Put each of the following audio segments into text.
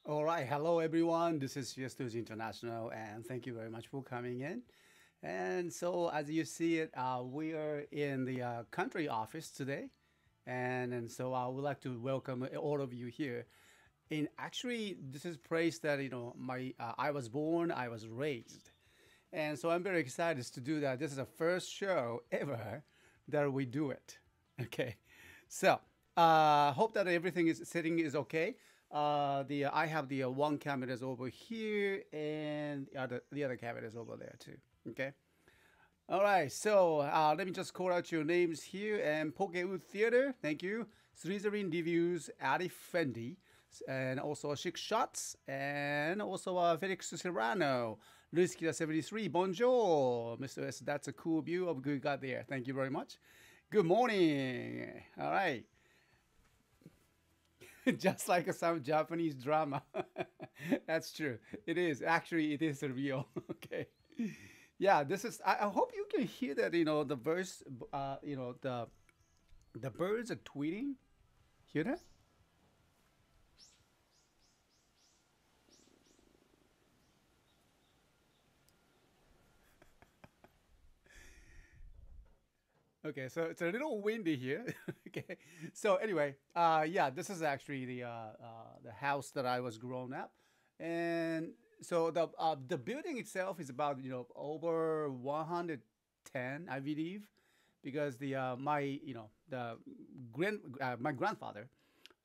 All right, hello everyone. This is CSTOYS International, and thank you very much for coming in. And so, as you see it, we are in the country office today, and so I would like to welcome all of you here. In actually, this is place that my I was born, I was raised, and so I'm very excited to do that. This is the first show ever that we do it. Okay, so hope that everything is setting is okay. The I have the one camera is over here, and the other camera is over there too. Okay. All right. So let me just call out your names here. And Pokewood Theater, thank you. Slytherin Reviews, Arif Fendi, and also Six Shots, and also Felix Serrano, Luiskida 73. Bonjour, Mr. S. That's a cool view of good got there. Thank you very much. Good morning. All right. Just like some Japanese drama. That's true. It is. Actually, it is real. Okay. Yeah, this is. I hope you can hear that. The birds. The birds are tweeting. Hear that? Okay, so it's a little windy here. Okay, so anyway, yeah, this is actually the house that I was grown up, and so the building itself is about over 110, I believe, because the my the my grandfather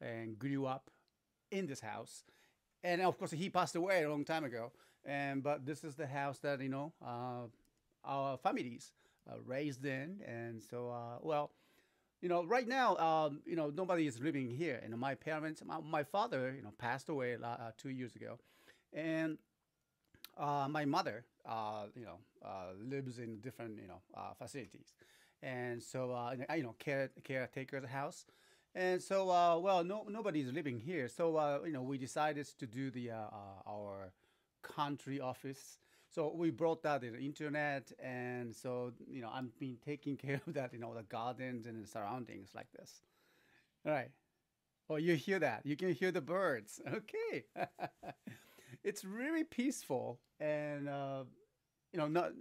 and grew up in this house, and of course he passed away a long time ago, and but this is the house that our families raised in, and so well, right now, nobody is living here. And my parents, my father, passed away 2 years ago, and my mother, lives in different, facilities, and so caretaker's house, and so well, nobody's living here, so we decided to do the our country office. So we brought that in the internet, and so I've been taking care of that, the gardens and the surroundings like this. All right. Oh, you hear that? You can hear the birds. Okay. It's really peaceful, and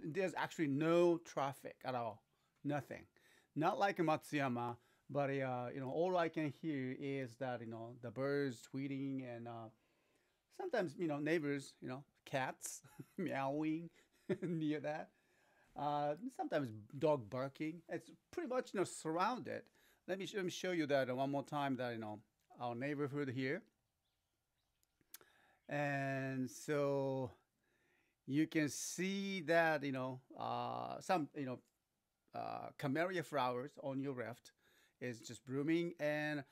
there's actually no traffic at all. Nothing. Not like in Matsuyama, but all I can hear is that the birds tweeting, and sometimes neighbors, cats meowing near that. Sometimes dog barking. It's pretty much surrounded. Let me show you that one more time. That our neighborhood here, and so you can see that some camellia flowers on your left is just blooming, and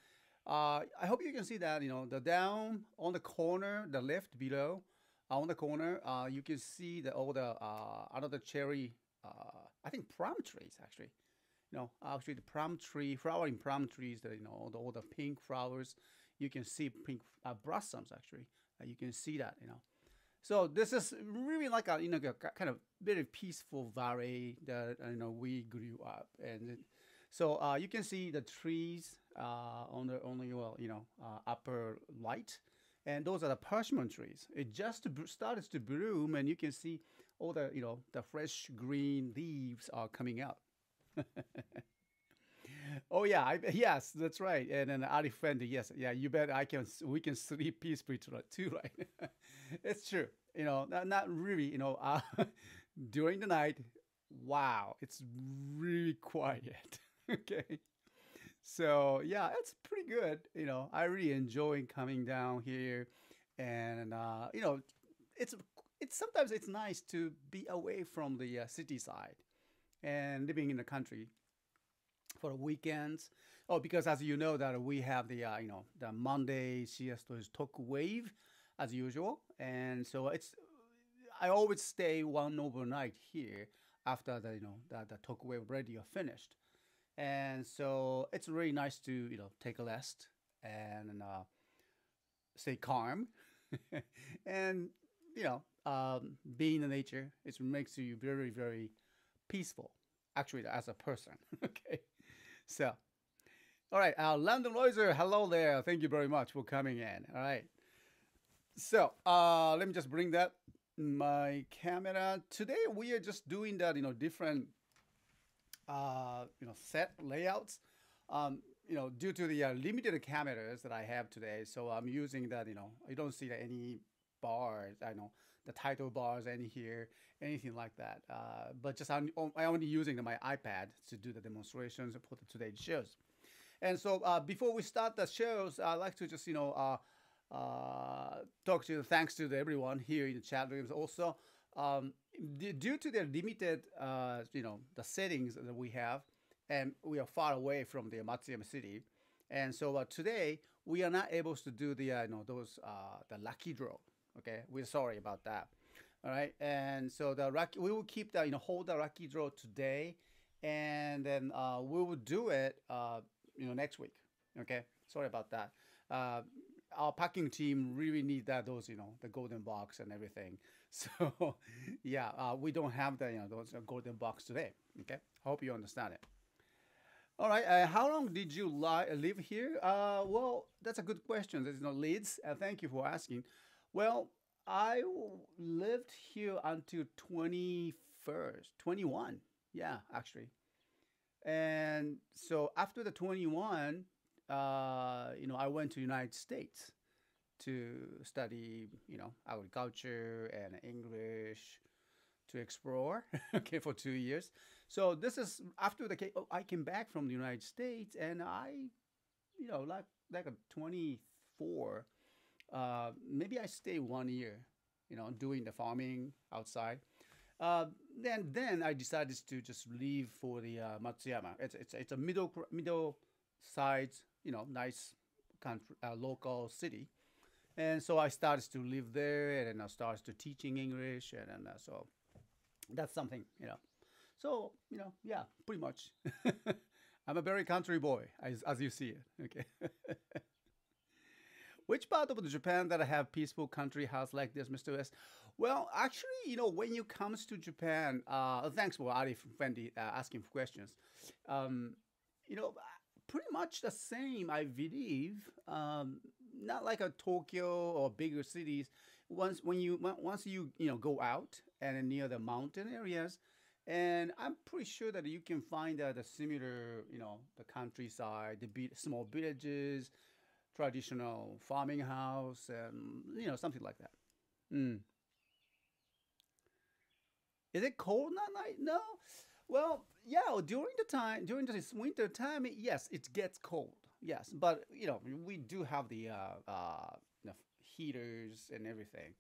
I hope you can see that the down on the corner, the left below, on the corner, you can see all the another cherry. I think plum trees actually. Actually the plum tree, flowering plum trees. That all the pink flowers. You can see pink blossoms actually. You can see that. So this is really like a kind of very peaceful valley that we grew up, and so you can see the trees on the well, upper light, and those are the parchment trees. It just started to bloom, and you can see all the the fresh green leaves are coming out. Oh yeah, yes, that's right. And then Ali friend, yes, yeah, you bet. We can sleep peacefully too, right? It's true. Not really. During the night, wow, it's really quiet. Okay. So yeah, it's pretty good. I really enjoy coming down here, and it's it's sometimes it's nice to be away from the city side and living in the country for the weekends. Oh, because as you know that we have the the Monday CSTOYS talk wave as usual, and so it's I always stay one overnight here after the talk wave radio finished, and so it's really nice to take a rest and stay calm, and being in nature it makes you very very peaceful actually as a person. Okay, so all right, Landon Loiser, hello there. Thank you very much for coming in. All right. So let me just bring that my camera. Today we are just doing that, different, set layouts. Um, due to the limited cameras that I have today, so I'm using that. You don't see any bars. I know the title bars any here, anything like that. But just I'm only using my iPad to do the demonstrations for today's shows. And so before we start the shows, I'd like to just talk to you. Thanks to everyone here in the chat rooms. Also, due to the limited, the settings that we have, and we are far away from the Matsuyama city, and so today we are not able to do the those the lucky draw. Okay, we're sorry about that. All right, and so we will keep the hold the lucky draw today, and then we will do it next week. Okay, sorry about that. Our packing team really need those the golden box and everything. So yeah, we don't have the those golden box today. Okay, hope you understand it. All right. How long did you live here? Well, that's a good question. There's no leads. Thank you for asking. Well, I lived here until 21st, 21. Yeah, actually. And so after the 21, I went to United States to study, agriculture and English to explore, okay, for 2 years. So this is after I came back from the United States, and like a 24, maybe I stay 1 year, doing the farming outside. Then I decided to just leave for the Matsuyama. It's a middle size, nice country, local city. And so I started to live there, and then I started to teaching English, and then so that's something. So yeah, pretty much. I'm a very country boy, as you see it. Okay. Which part of Japan that I have peaceful country house like this, Mr. S? Well, actually, when you comes to Japan, thanks for Arif Fendi asking questions. Um, you know, pretty much the same, I believe. Not like a Tokyo or bigger cities. Once you go out and near the mountain areas, and I'm pretty sure that you can find the similar, the countryside, small villages, traditional farming house, and something like that. Mm. Is it cold that night? No. Well, yeah. During this winter time, yes, it gets cold. Yes, but we do have the heaters and everything.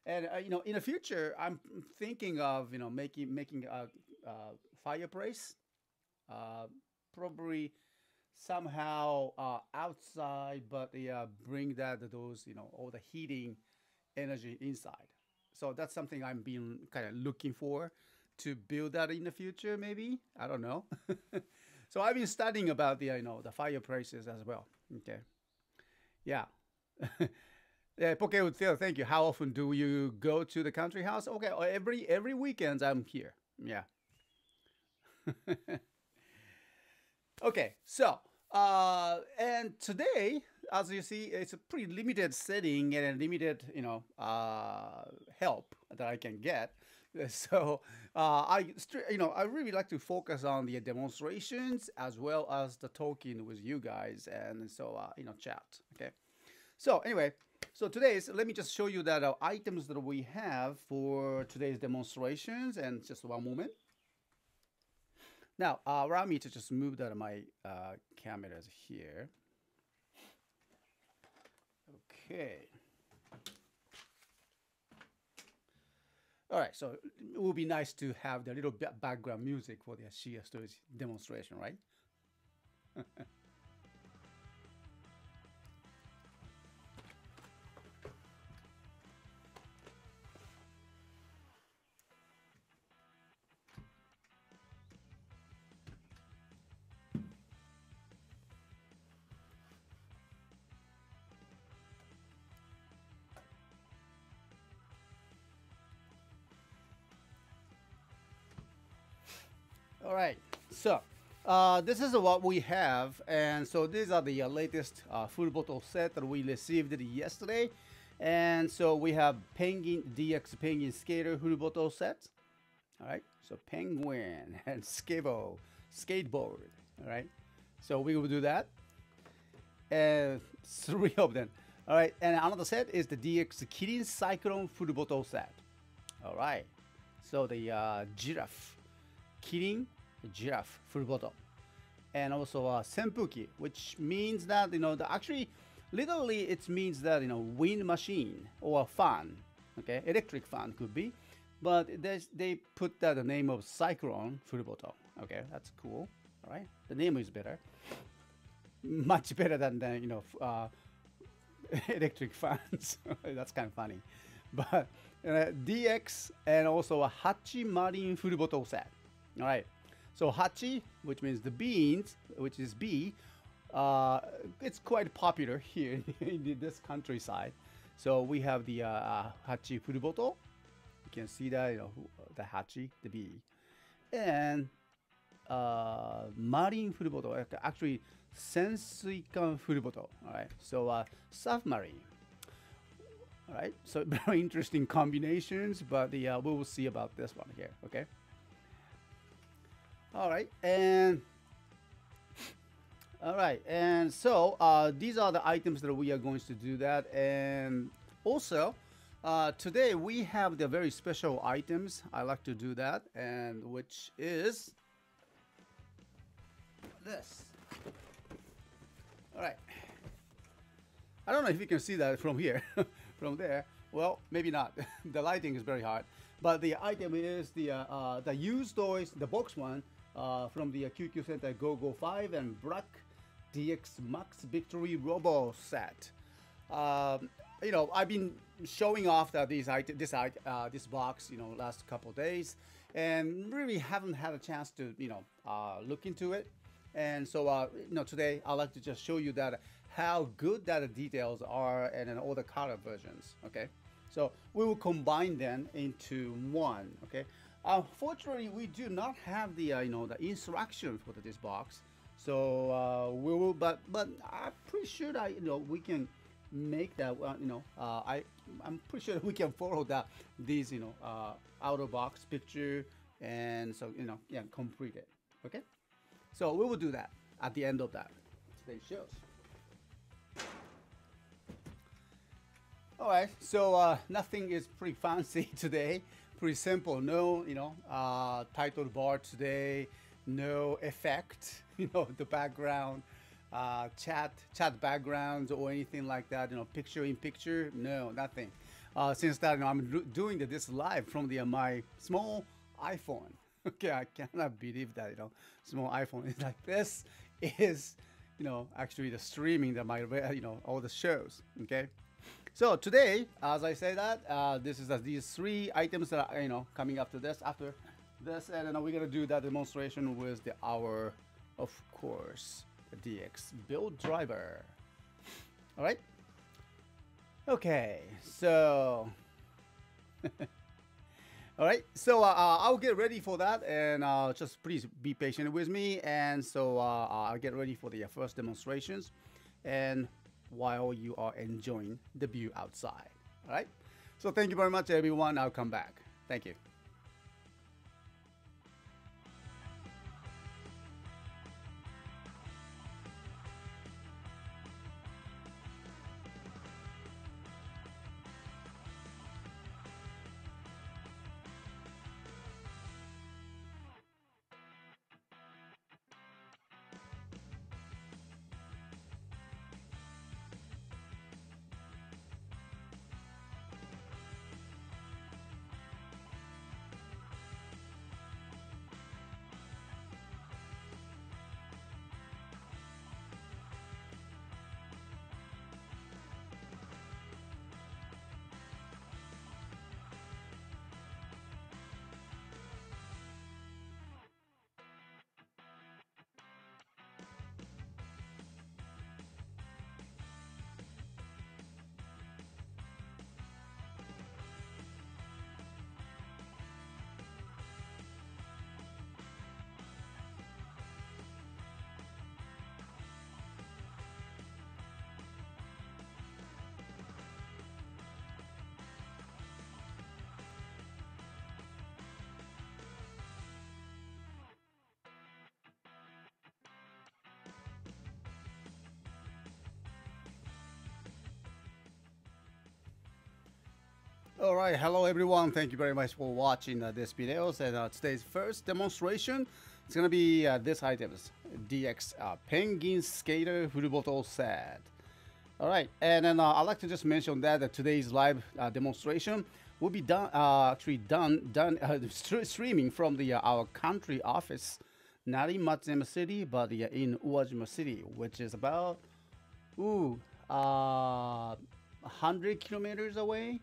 And in the future, I'm thinking of making a fireplace, uh, probably somehow outside, but bring those all the heating energy inside. So that's something I'm being kind of looking for to build that in the future. Maybe I don't know. So I've been studying about the fireplaces as well. Okay, yeah. Yeah, Poke would feel. Thank you. How often do you go to the country house? Okay, every weekend I'm here. Yeah. Okay, so and today, as you see, it's a pretty limited setting and a limited, help that I can get. So I really like to focus on the demonstrations as well as the talking with you guys, and so chat. Okay. So anyway, so let me just show you that items that we have for today's demonstrations, and just one moment. Now, allow me to just move that my cameras here. Okay. All right, so it would be nice to have the little background music for the CSTOYS demonstration, right? All right, so this is what we have, and so these are the latest full bottle set that we received yesterday, And so we have Penguin DX Penguin Skater Furuboto set. All right. So Penguin and Skivo skateboard. All right. So we will do that. And three of them. All right. And another set is the DX Kirin Cyclone Furuboto set. All right. So the giraffe, Kirin giraffe Furuboto. And also senpuki, which means that, actually, literally it means that, wind machine or fan, okay, electric fan could be, but they put that the name of cyclone furuboto. Okay, that's cool. All right, the name is better, much better than the electric fans. That's kind of funny, but DX and also a Hachi Marine furuboto set. All right. So Hachi, which means the beans, which is bee, it's quite popular here in this countryside. So we have the Hachi Furuboto. You can see that, the Hachi, the bee. And Marine Furuboto, actually Sensuikan Furuboto. All right, so submarine. All right, so very interesting combinations, but we will see about this one here, okay? All right, and so these are the items that we are going to do that, and also today we have the very special items. I like to do that, and which is this. All right, I don't know if you can see that from here, from there. Well, maybe not. The lighting is very hard, but the item is the used toys, the box one. From the QQ Center Go 5 and Black DX Max Victory Robo set. I've been showing off that this box, last couple of days, and really haven't had a chance to, look into it. And so, today I'd like to just show you that how good that the details are and then all the color versions. Okay, so we will combine them into one. Okay. Unfortunately, we do not have the the instructions for this box, so we will. But I'm pretty sure that we can make that. I'm pretty sure we can follow that these out of box picture, and so complete it. Okay, so we will do that at the end of that today's shows. All right, so nothing is pretty fancy today. Pretty simple. No, title bar today. No effect. The background, chat backgrounds or anything like that. Picture in picture. No, nothing. Since that, I'm doing this live from my small iPhone. Okay, I cannot believe that small iPhone is like this. Is actually the streaming that all the shows. Okay. So today, as I say that, this is these three items that are coming after this, and then we're gonna do that demonstration with our, of course, the DX build driver. All right. Okay. So, all right. So I'll get ready for that, and just please be patient with me. And so I'll get ready for the first demonstrations, and while you are enjoying the view outside. All right. So thank you very much, everyone. I'll come back. Thank you. All right, hello everyone. Thank you very much for watching this videos. And today's first demonstration is gonna be this items, DX Penguin Skater Full Bottle Set. All right, and then I'd like to just mention that today's live demonstration will be done streaming from the our country office, not in Matsushima City, but in Uwajima City, which is about 100 kilometers away.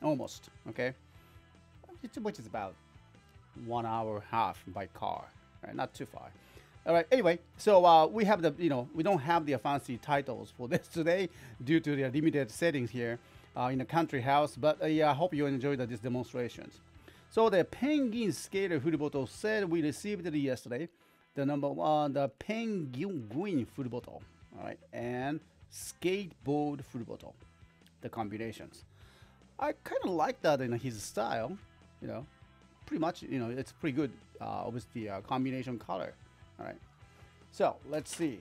Almost, okay? Which is about 1 hour half by car, right? Not too far. All right, anyway, so we have the, we don't have the fancy titles for this today due to the limited settings here in the country house, but yeah, I hope you enjoyed these demonstrations. So the Penguin Skater Full Bottle set, we received it yesterday. The number one, the Penguin Full Bottle, all right, and Skateboard Full Bottle, the combinations. I kind of like that in his style, pretty much, it's pretty good with the combination color. All right, so let's see.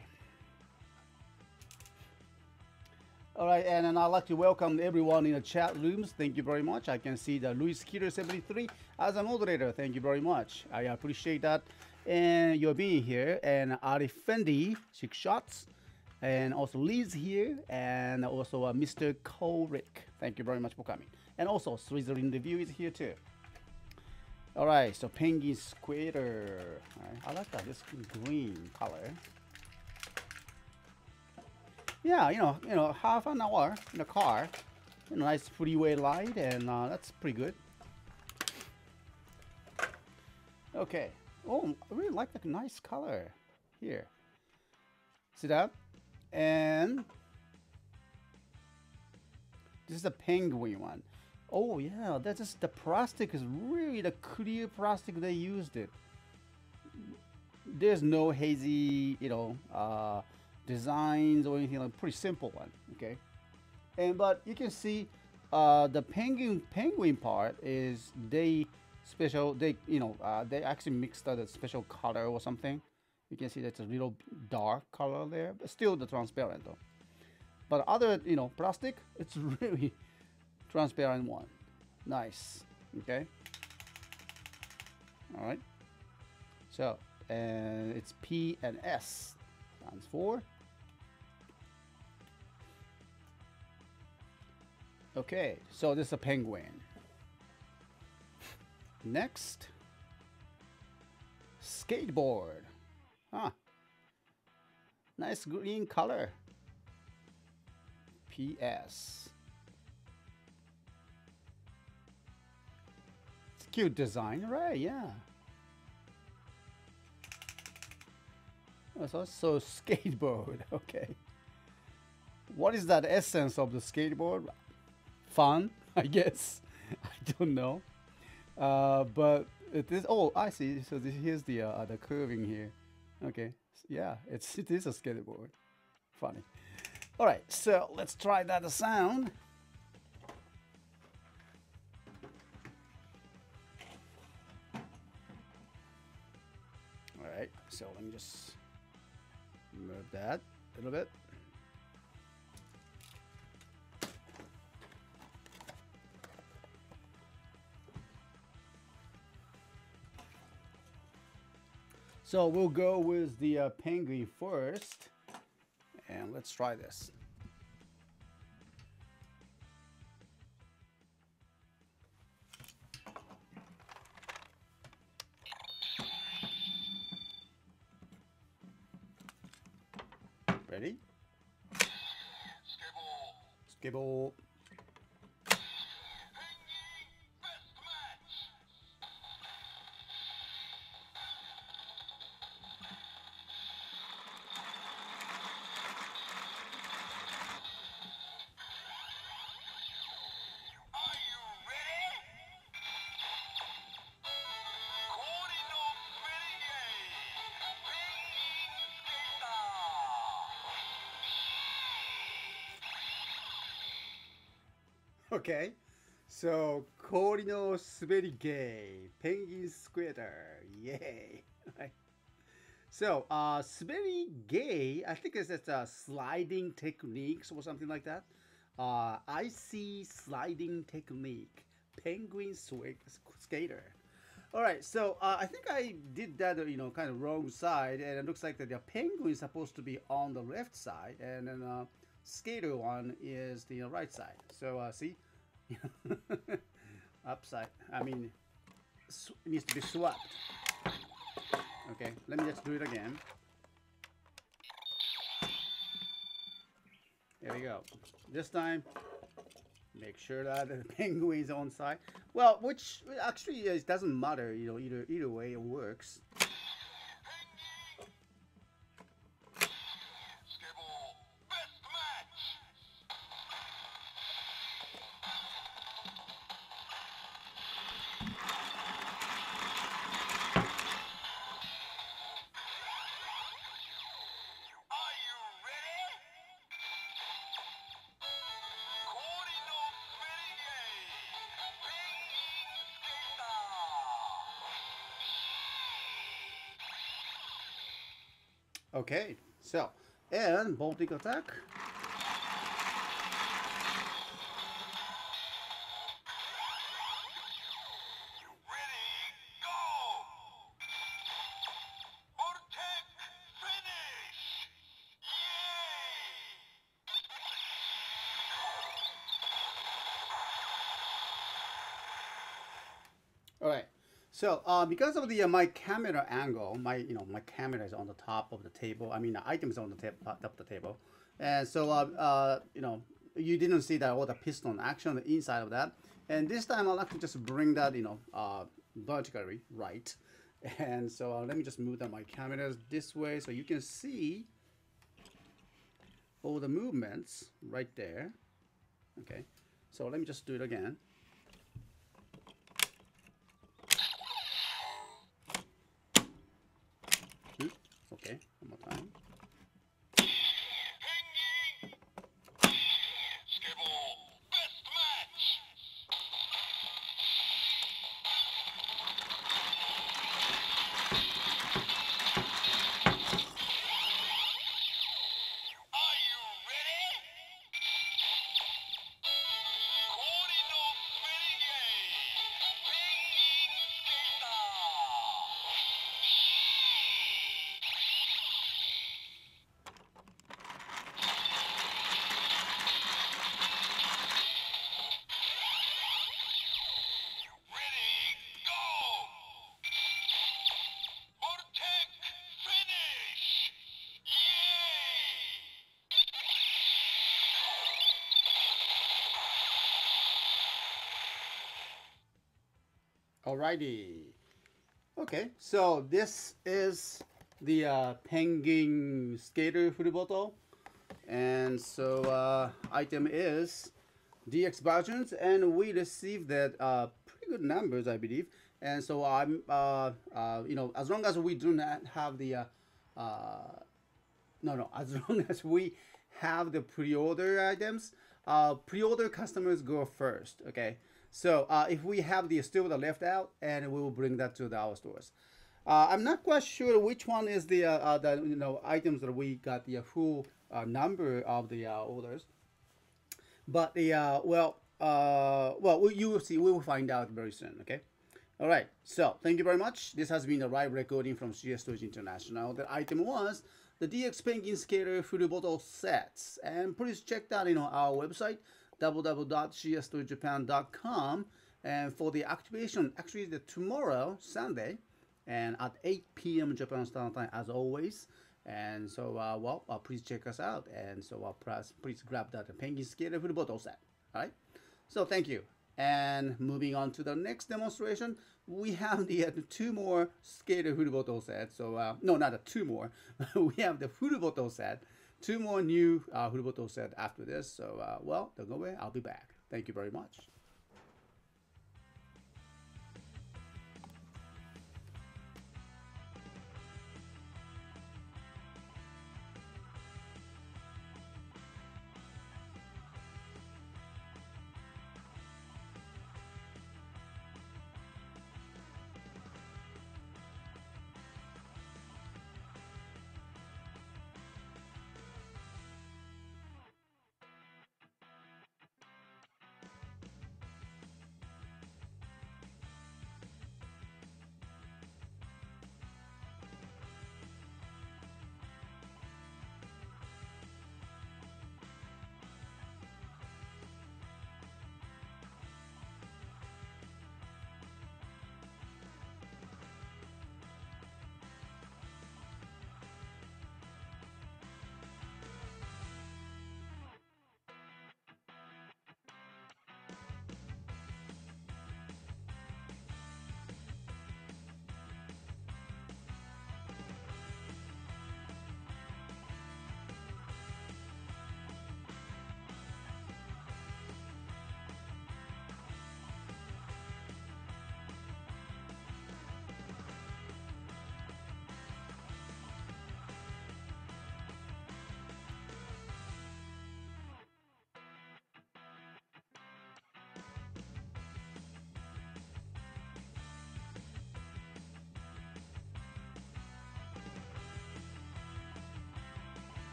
All right, and then I'd like to welcome everyone in the chat rooms. Thank you very much. I can see the Luis Killer 73 as a moderator. Thank you very much. I appreciate that. And you're being here. And Arif Fendi, 6 shots. And also Liz here. And also Mr. Korik. Thank you very much for coming. And also Switzerland Review is here too. All right, so Penguin Skater. All right, I like that, this green color. Yeah, half an hour in the car, nice freeway light, and that's pretty good. Okay. Oh, I really like the nice color here. See that? And this is the penguin one. Oh yeah, that's just the plastic is really the clear plastic they used it. There's no hazy, designs or anything, like pretty simple one. Okay, but you can see the penguin part is they actually mixed a special color or something. You can see that's a little dark color there, but still the transparent though. But other plastic, it's really transparent one. Nice. Okay. All right. So, and it's P and S stands for. Okay, so this is a penguin. Next, skateboard. Huh. Nice green color. PS. It's cute design, right? Yeah. Oh, so skateboard. Okay. What is that essence of the skateboard? Fun, I guess. I don't know. But it is. Oh, I see. So here's the curving here. Okay. Yeah, it is a skateboard. Funny. All right, so let's try that sound. All right, so let me just move that a little bit. So we'll go with the penguin first. And let's try this. Ready? Skibble. Okay, so 氷の滑り芸 Penguin Skater, yay! So,滑り芸, I think it's sliding techniques or something like that. icy sliding technique, penguin swing skater. All right, so I think I did that, kind of wrong side, and it looks like that the penguin is supposed to be on the left side, and then skater one is the right side. So see, upside. I mean, it needs to be swapped. Okay, let me just do it again. There we go. This time, make sure that the penguin is on side. Well, which actually it doesn't matter, either way it works. Okay, so, and Baltic attack. All right. So because of the my camera angle, my camera is on the top of the table. I mean, the item is on the top of the table, and so you didn't see that all the piston action on the inside of that. And this time I'll actually just bring that vertically right. And so let me just move that my cameras this way so you can see all the movements right there. Okay. So let me just do it again. Okay, one more time. Alrighty. Okay, so this is the penguin skater full bottle, and so item is DX versions, and we received that pretty good numbers, I believe. And so I'm, as long as we do not have the, no, as long as we have the pre-order items, pre-order customers go first. Okay, so if we have the still the left out, and we will bring that to our stores. I'm not quite sure which one is the items that we got the full number of the orders. But the you will see. We will find out very soon. Okay. All right. So thank you very much. This has been a live recording from CSTOYS International. The item was the DX Penguin Skater full bottle sets, and please check that our website www.cstoyjapan.com. And for the activation, actually the tomorrow Sunday, and at 8 p.m. Japan Standard Time as always. And so, please check us out. And so, please grab that penguin skater full bottle set. All right. So, thank you. And moving on to the next demonstration, we have the two more skater full bottle sets. So, no, not two more. We have the full bottle set. Two more new full bottle set after this. So, don't go away. I'll be back. Thank you very much.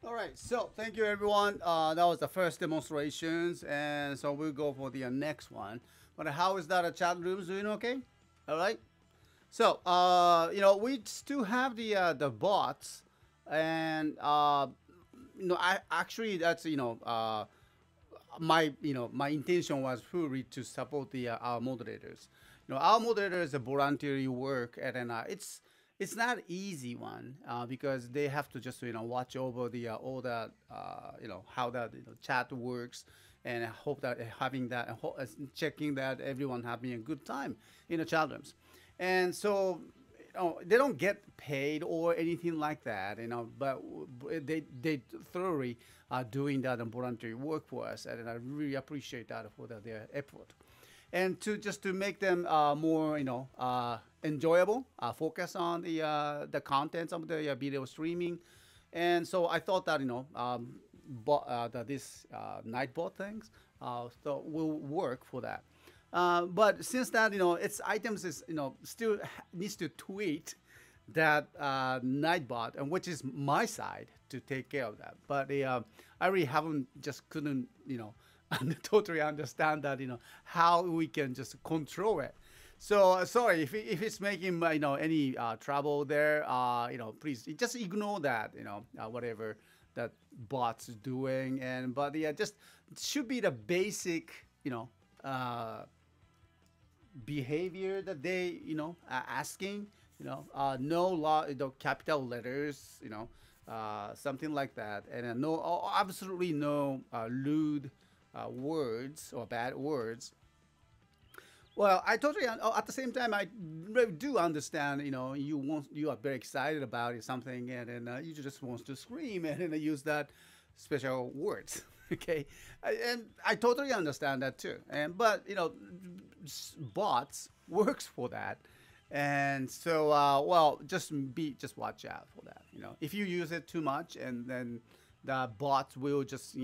All right, so thank you everyone. That was the first demonstrations, and so we'll go for the next one. But how is that? A chat room's doing okay? All right. So we still have the bots, and I actually that's my intention was fully to support the our moderators. Our moderators voluntary work, and then it's not easy one because they have to just watch over the all that how that chat works, and I hope that having that checking that everyone having a good time in the chat rooms, and so they don't get paid or anything like that, but they thoroughly are doing that and voluntary work for us, and I really appreciate that for their effort. And to just to make them more, enjoyable, focus on the contents of the video streaming, and so I thought that this Nightbot things so will work for that. But since that its items is still needs to tweet that Nightbot, and which is my side to take care of that. But I really haven't just couldn't totally understand that how we can just control it. So sorry if it's making any trouble there. Please just ignore that. Whatever that bot's doing, and but yeah, just should be the basic behavior that they are asking. No capital letters. Something like that, and no absolutely no lewd words or bad words. Well, I totally at the same time I do understand. You are very excited about something, and then you just want to scream and then use that special words. Okay, and I totally understand that too. And but bots works for that, and so well, just watch out for that. If you use it too much, and then the bots will just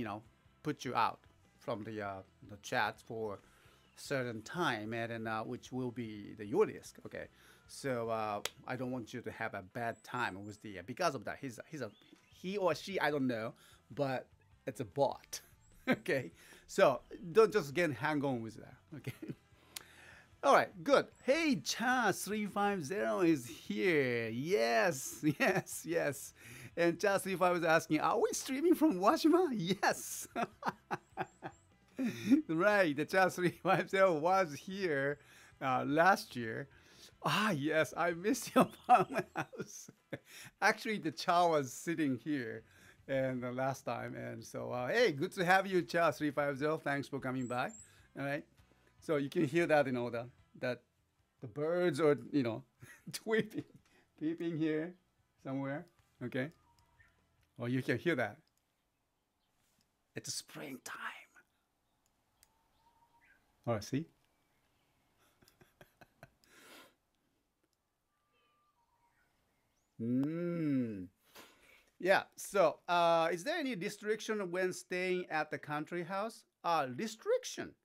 put you out from the chats for certain time, and then which will be your risk. Okay, so I don't want you to have a bad time with the because of that. He or she, I don't know, but it's a bot. Okay, so don't just get hang on with that. Okay. All right, good. Hey, Cha350 is here. Yes, yes, yes. And Cha350 is asking, are we streaming from Washima? Yes. Right, the Cha350 was here last year. Ah, yes, I missed your farmhouse. Actually, the Cha was sitting here and the last time. And so, hey, good to have you, Cha350. Thanks for coming by. All right. So you can hear that, that the birds are, tweeting, peeping here somewhere. Okay. Well, you can hear that. It's springtime. All right, see? Yeah, so is there any restriction when staying at the country house? Restriction?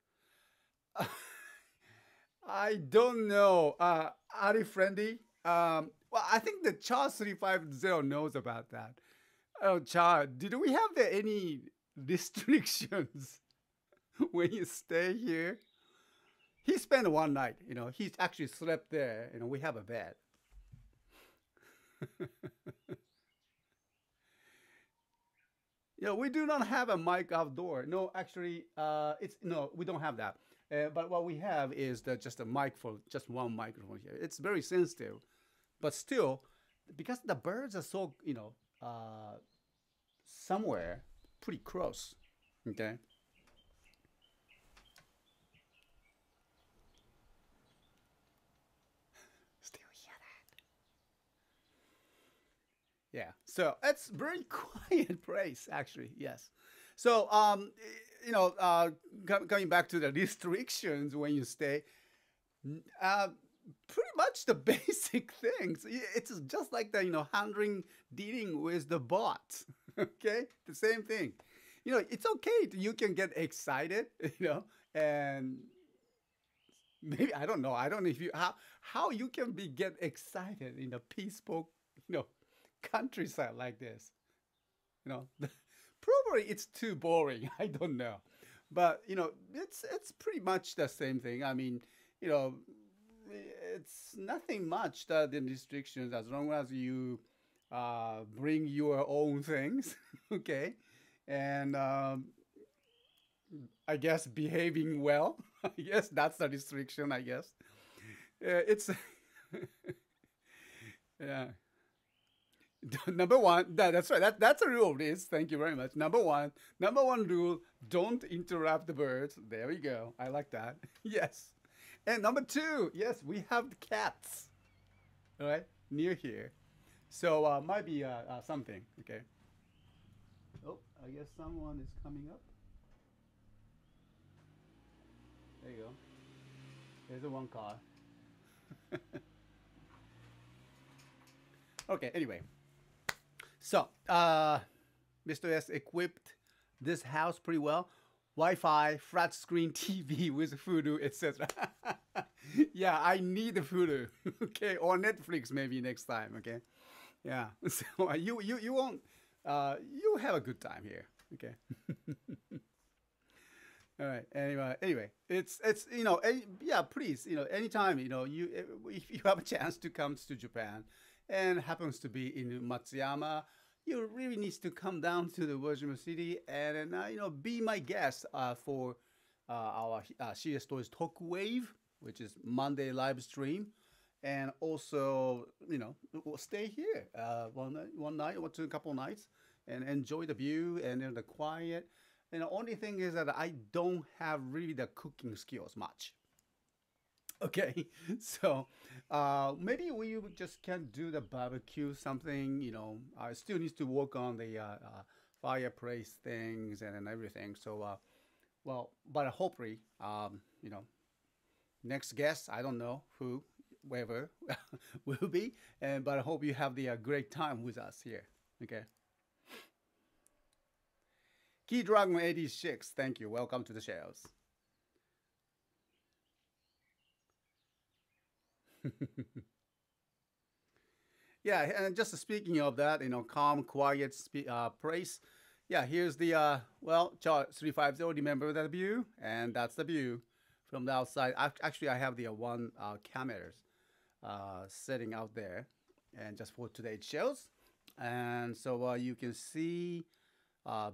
I don't know. Ari Friendly? Well, I think the Cha350 knows about that. Oh, Cha, did we have any restrictions when you stay here? He spent one night, he actually slept there, we have a bed. Yeah, we do not have a mic outdoor. No, actually, we don't have that. But what we have is just a mic for just one microphone here. It's very sensitive, but still, because the birds are so somewhere pretty close. Okay. Still hear that? Yeah. So it's very quiet place, actually. Yes. So coming back to the restrictions when you stay, pretty much the basic things. It's just like the dealing with the bots. Okay, the same thing. It's okay. You can get excited. And maybe I don't know. I don't know if you how you can get excited in a peaceful countryside like this. You know, probably it's too boring. I don't know, but it's pretty much the same thing. I mean, you know, it's nothing much that the restrictions as long as you bring your own things, okay, and I guess behaving well. I guess that's the restriction. I guess it's yeah. Number one, that's right. That's a rule, Liz. Thank you very much. Number one rule: don't interrupt the birds. There we go. I like that. Yes. And number two, yes, we have the cats. All right, near here. So might be something. Okay. Oh, I guess someone is coming up. There you go. There's a one car. Okay. Anyway, so Mr. S equipped this house pretty well. Wi-Fi, flat screen TV with Hulu, etc. Yeah, I need the Hulu. Okay, or Netflix maybe next time. Okay, yeah. So you won't you have a good time here. Okay. All right. Anyway, it's yeah. Please, anytime you if you have a chance to come to Japan, and happens to be in Matsuyama, you really needs to come down to the Virgin City and be my guest for our CSTOYS Talk Wave, which is Monday live stream, and also we'll stay here one night or two, couple nights, and enjoy the view and the quiet. And the only thing is that I don't have really the cooking skills much. Okay, so maybe we just can do the barbecue something. I still need to work on the fireplace things and everything. So, well, but hopefully, next guest, I don't know who, whoever will be, but I hope you have the great time with us here. Okay. Key Dragon 86, thank you. Welcome to the shows. Yeah, and just speaking of that, calm, quiet place. Yeah, here's the well, chart 350. Remember that view, and that's the view from the outside. Actually, I have the one cameras sitting out there, and just for today's shows, and so you can see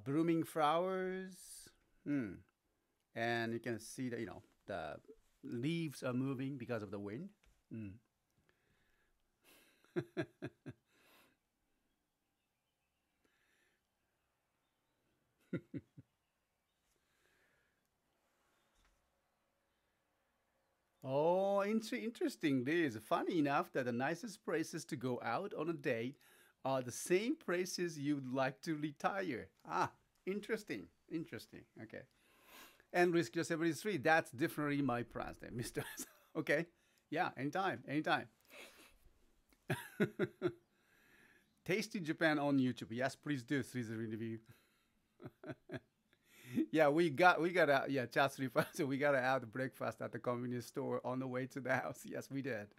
blooming flowers, and you can see that the leaves are moving because of the wind. Mm. Oh, interesting. This funny enough that the nicest places to go out on a date are the same places you'd like to retire. Ah, interesting. Interesting. Okay. And Risk Your 73, that's definitely my plans then, Mr. Okay. Yeah, anytime, anytime. Tasty Japan on YouTube. Yes, please do. Please review. Yeah, we got a yeah, just so we got to have breakfast at the convenience store on the way to the house. Yes, we did.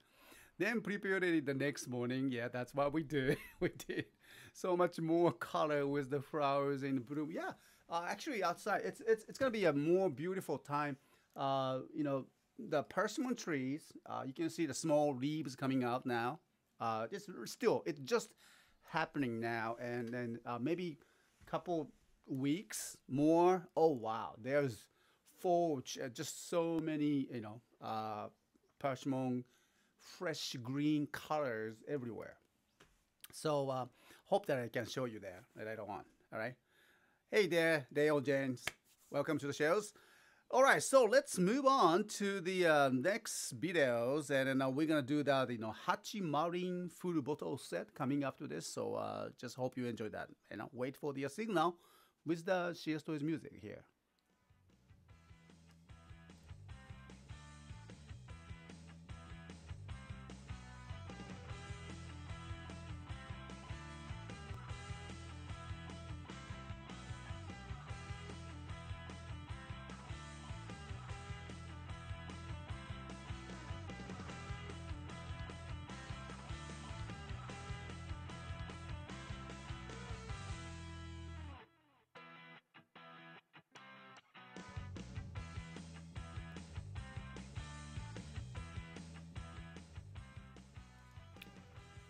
Then prepared it the next morning. Yeah, that's what we did. We did so much more color with the flowers and bloom. Yeah, actually outside it's gonna be a more beautiful time. The persimmon trees. You can see the small leaves coming out now. It's just happening now, and then maybe couple weeks more. Oh wow, there's forge, just so many persimmon, fresh green colors everywhere. So hope that I can show you there later on. All right. Hey there, Dale James. Welcome to the shows. All right, so let's move on to the next videos, and then we're gonna do that, Hachi Marine full bottle set coming after this. So just hope you enjoy that. Wait for the signal with the CSTOYS music here.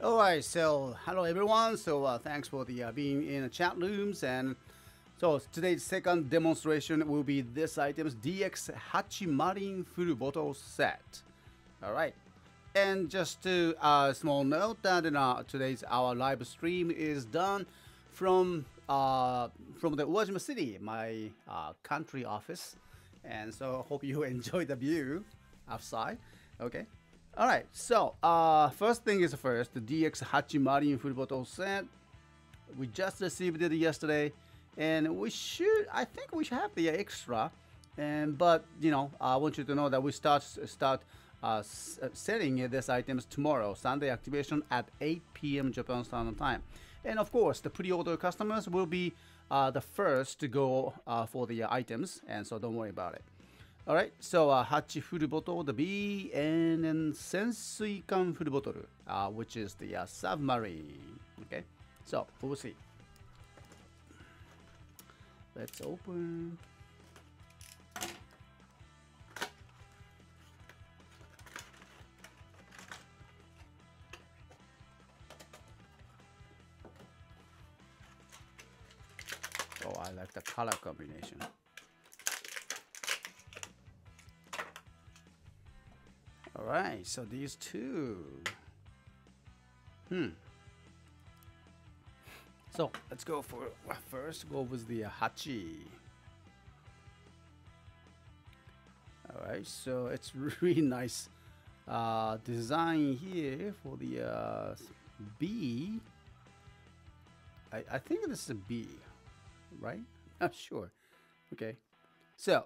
All right, so hello everyone. So thanks for the being in the chat rooms. And so today's second demonstration will be this item's DX Hachimarin full bottle set. All right, and just to small note that in today's our live stream is done from the Uwajima City, my country office, and so hope you enjoy the view outside. Okay. All right, so first thing is first, the DX Hachimarin full bottle set. We just received it yesterday, and I think we should have the extra, but you know, I want you to know that we start selling these items tomorrow, Sunday activation at 8 p.m. Japan Standard Time, and of course, the pre-order customers will be the first to go for the items, and so don't worry about it. All right, so Hachi full bottle, the B, and then Sensuikan full bottle, which is the submarine. Okay, so we'll see. Let's open. Oh, I like the color combination. All right, so these two. So let's go for first. Go with the Hachi. All right, so it's really nice design here for the B. I think this is a B, right? Not sure. Okay, so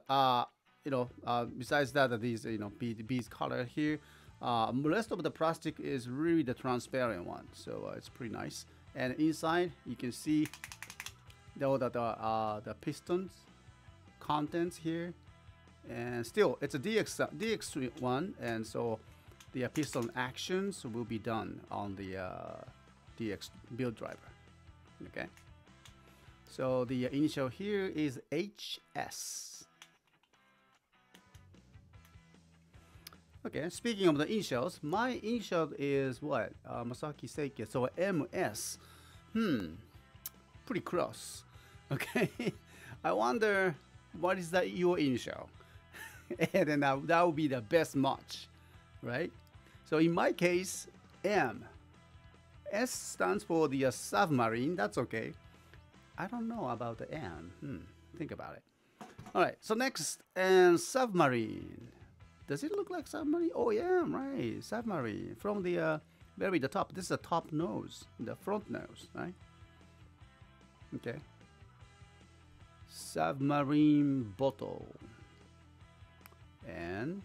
you know, besides that, these B's color here, rest of the plastic is really the transparent one, so it's pretty nice. And inside you can see the pistons contents here, and still it's a DX one, and so the piston actions will be done on the DX build driver. Okay, so the initial here is HS. Okay, speaking of the initials, my initial is what? Masaki Seike, so MS. Pretty close. Okay, I wonder what is that your initial? And then that would be the best match, right? So in my case, M. S stands for the submarine, that's okay. I don't know about the M. Think about it. All right, so next, and submarine. Does it look like submarine? Oh yeah, right, submarine. From the very the top. This is the top nose, the front nose, right? Okay. Submarine bottle. And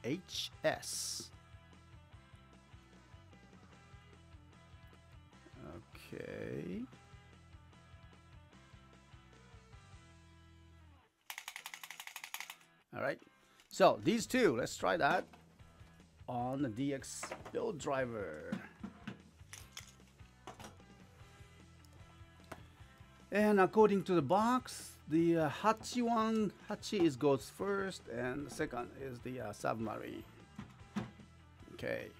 HS. Okay. All right. So these two, let's try that on the DX build driver. And according to the box, the Hachi goes first, and the second is the submarine. Okay.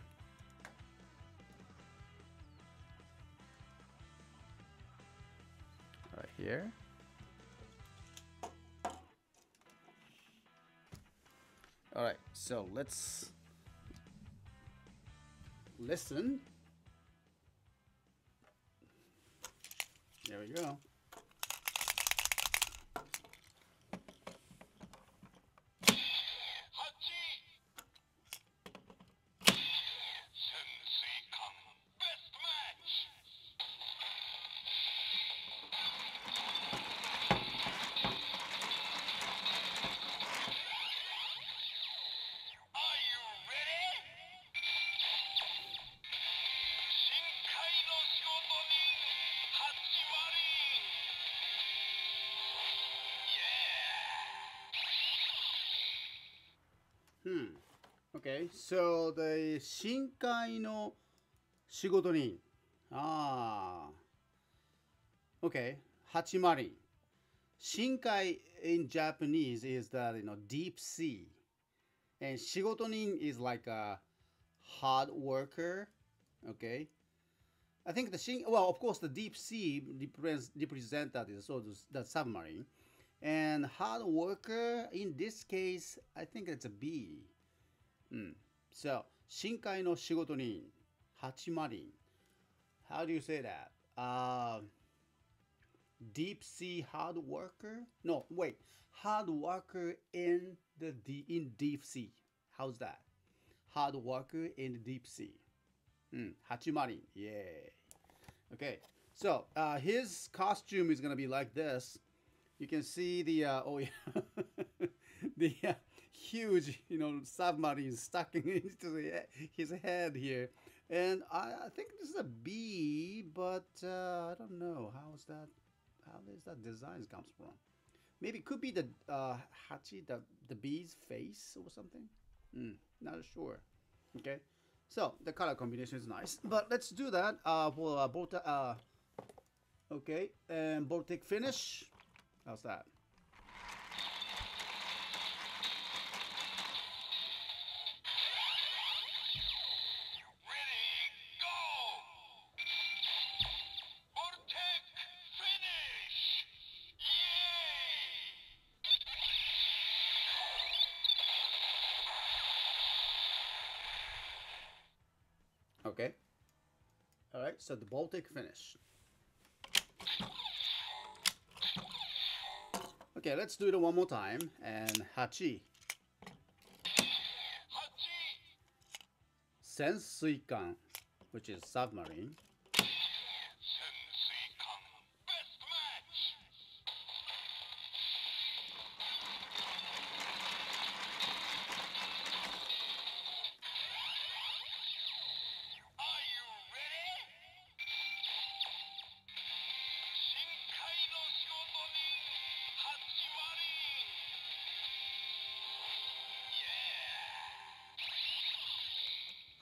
Right here. All right, so let's listen. There we go. Okay, so the Shinkai no shigoto ni. Okay, Hachimarin. Shinkai in Japanese is the deep sea, and shigotonin is like a hard worker. Okay, I think the well, of course, the deep sea represent that is so the submarine, and hard worker in this case, I think it's a B. So 深海の仕事人、ハチマリン。How do you say that? Deep sea hard worker? No, wait. Hard worker in in deep sea. How's that? Hard worker in the deep sea. ハチマリン。Yay. Okay. So his costume is gonna be like this. You can see the oh yeah, the huge submarine stuck into his head here, and I think this is a bee, but I don't know how is that. How does that design comes from? Maybe it could be the hachi, the bee's face or something. Not sure. Okay, so the color combination is nice, but let's do that for okay, and Baltic finish. How's that? Okay. All right. So the Baltic finish. Okay, let's do it one more time. And Hachi. Sensuikan, which is submarine.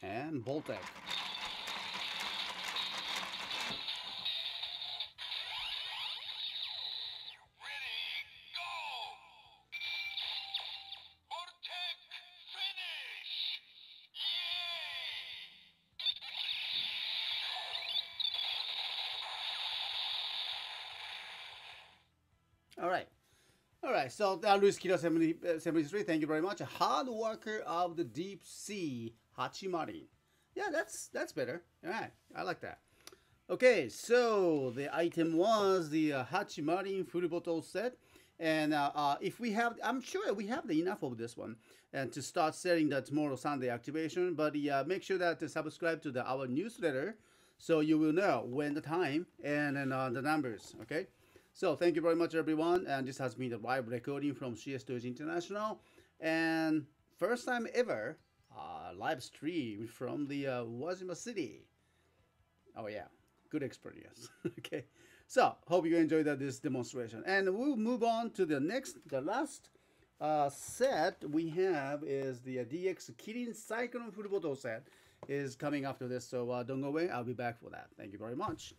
And Baltic. All right. All right. So Luis Kilo 73, thank you very much. A hard worker of the deep sea, Hachimari. Yeah, that's better. All right. I like that. Okay, so the item was the Hachimari full bottle set. And if we have, I'm sure we have the enough of this one and to start selling the tomorrow Sunday activation. But make sure that to subscribe to our newsletter so you will know when the time and then the numbers. Okay. So thank you very much, everyone. And this has been the live recording from CSTOYS International, and first time ever live stream from the Wajima City. Oh yeah, good experience. Okay, so hope you enjoyed this demonstration, and we'll move on to the last set we have is the DX Kirin Cyclone Full Bottle set is coming after this. So don't go away. I'll be back for that. Thank you very much.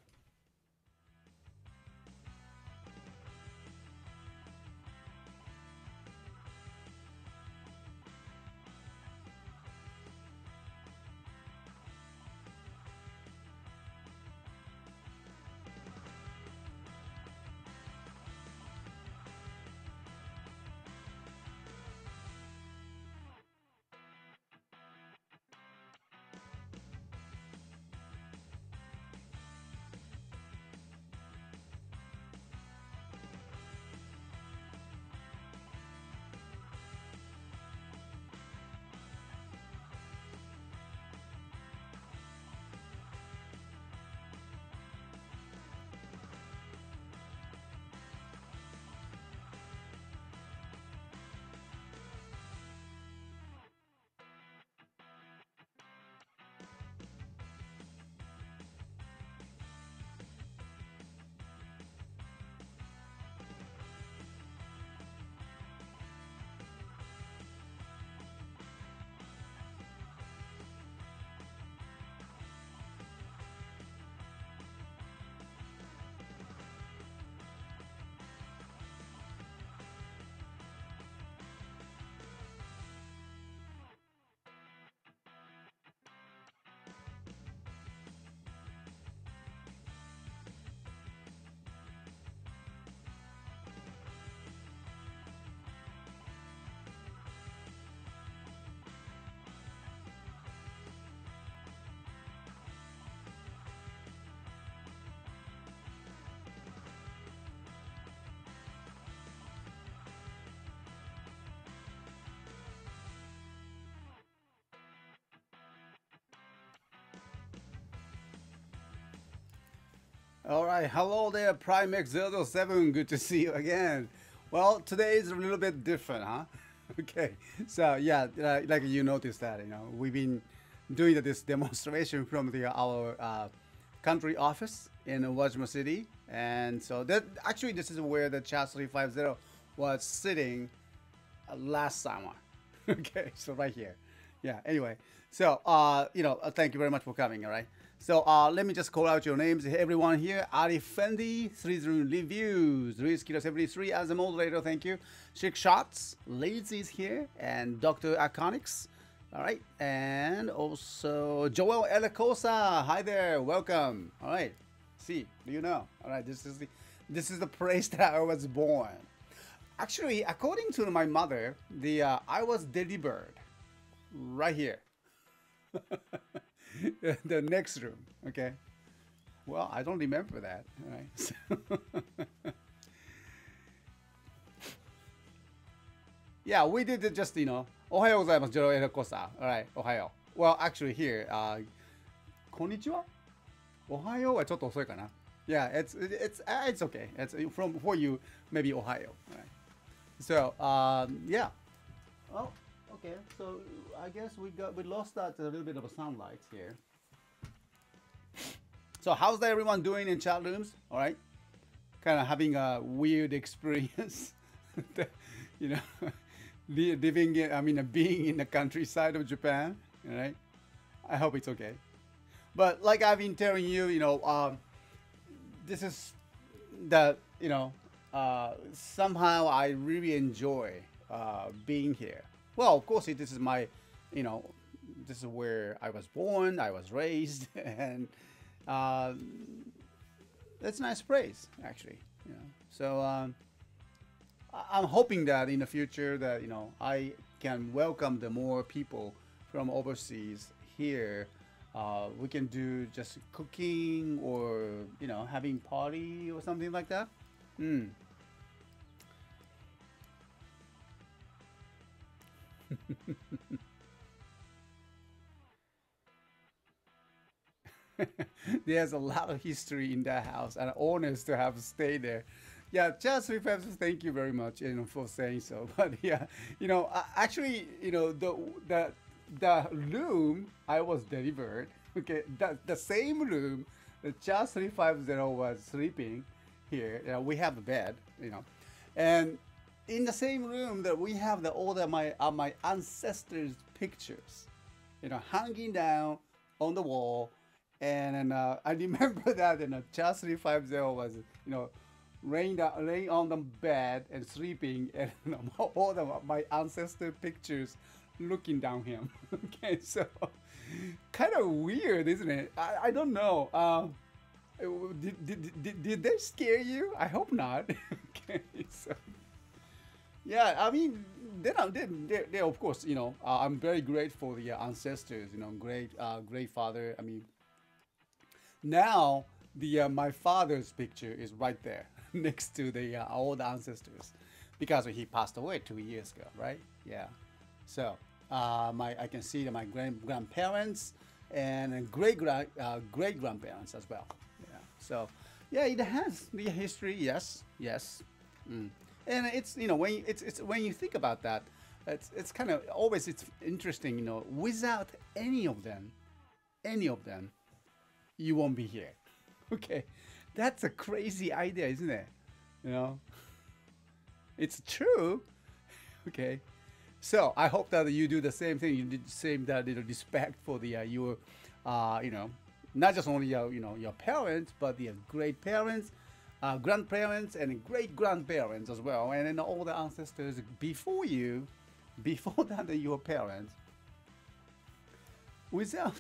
All right, hello there, Primex007. Good to see you again. Well, today is a little bit different, huh? Okay, so yeah, like you noticed that we've been doing this demonstration from our country office in Wajima City, and so that actually this is where the Chat 350 was sitting last summer. Okay, so right here. Yeah. Anyway, so thank you very much for coming. All right. So let me just call out your names, everyone here. Ari Fendi, 30 reviews, Luis Kilo 73 as a moderator, thank you. Chic Shots, Liz is here, and Dr. Aconics. All right, and also Joel Elacosa. Hi there, welcome. All right, see, do you know? All right, this is the place that I was born. Actually, according to my mother, I was delivered right here. The next room, okay. Well, I don't remember that. All right. Yeah, we did it just, Ohayo gozaimasu, Joro Erako-san. All right, Ohayo. Well, actually here, konnichiwa? Ohayo はちょっと遅いかな. Yeah, it's okay. It's for you, maybe Ohio. All right. So, yeah. Oh, okay. So I guess we lost that a little bit of a sunlight here. So how's everyone doing in chat rooms? All right, kind of having a weird experience, living in, being in the countryside of Japan. All right, I hope it's okay. But like I've been telling you, this is the somehow I really enjoy being here. Well, of course, this is my, this is where I was born, I was raised, and that's a nice place, actually. So I'm hoping that in the future that I can welcome the more people from overseas here. We can do just cooking or having party or something like that. There's a lot of history in that house and honors to have stayed there. Yeah, just thank you very much for saying so. But yeah, actually, the room I was delivered, okay, the same room that Just 350 was sleeping here. We have a bed, and in the same room that we have all my ancestors' pictures, hanging down on the wall. And I remember that Just 350 was, laying on the bed and sleeping, and all my ancestor pictures looking down him. Okay, so kind of weird, isn't it? I don't know. Did they scare you? I hope not. Okay, so yeah, I mean, they of course, I'm very grateful for the ancestors, great father. I mean, now my father's picture is right there next to all the ancestors, because he passed away 2 years ago, right? Yeah. So I can see my grandparents and great grandparents as well. Yeah. So yeah, it has the history. Yes. And it's when you think about that, it's kind of always interesting. Without any of them, you won't be here. Okay, that's a crazy idea, isn't it? It's true. Okay, so I hope that you do the same thing. You did the same respect for your not just only your parents, but the great parents, grandparents, and great grandparents as well, and then all the ancestors before that your parents. Without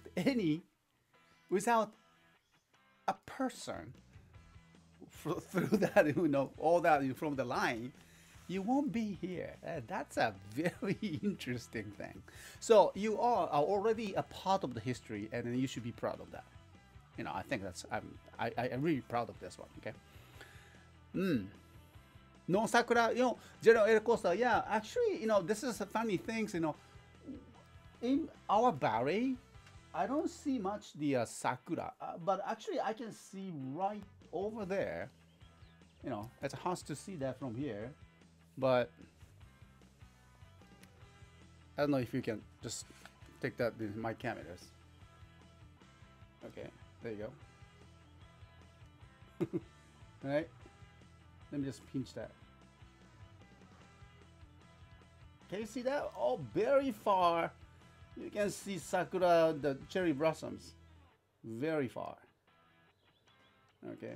a person through that, all that from the line, you won't be here. That's a very interesting thing. So you are already a part of the history, and you should be proud of that. I think I'm really proud of this one. Okay. No Sakura, General Air Costa. Yeah, actually, this is a funny things. In our valley, I don't see much the sakura, but actually I can see right over there. You know, it's hard to see that from here, but I don't know if you can just take that with my cameras. Okay, there you go. All right, let me just pinch that. Can you see that? Oh, very far. You can see sakura, the cherry blossoms, very far. Okay.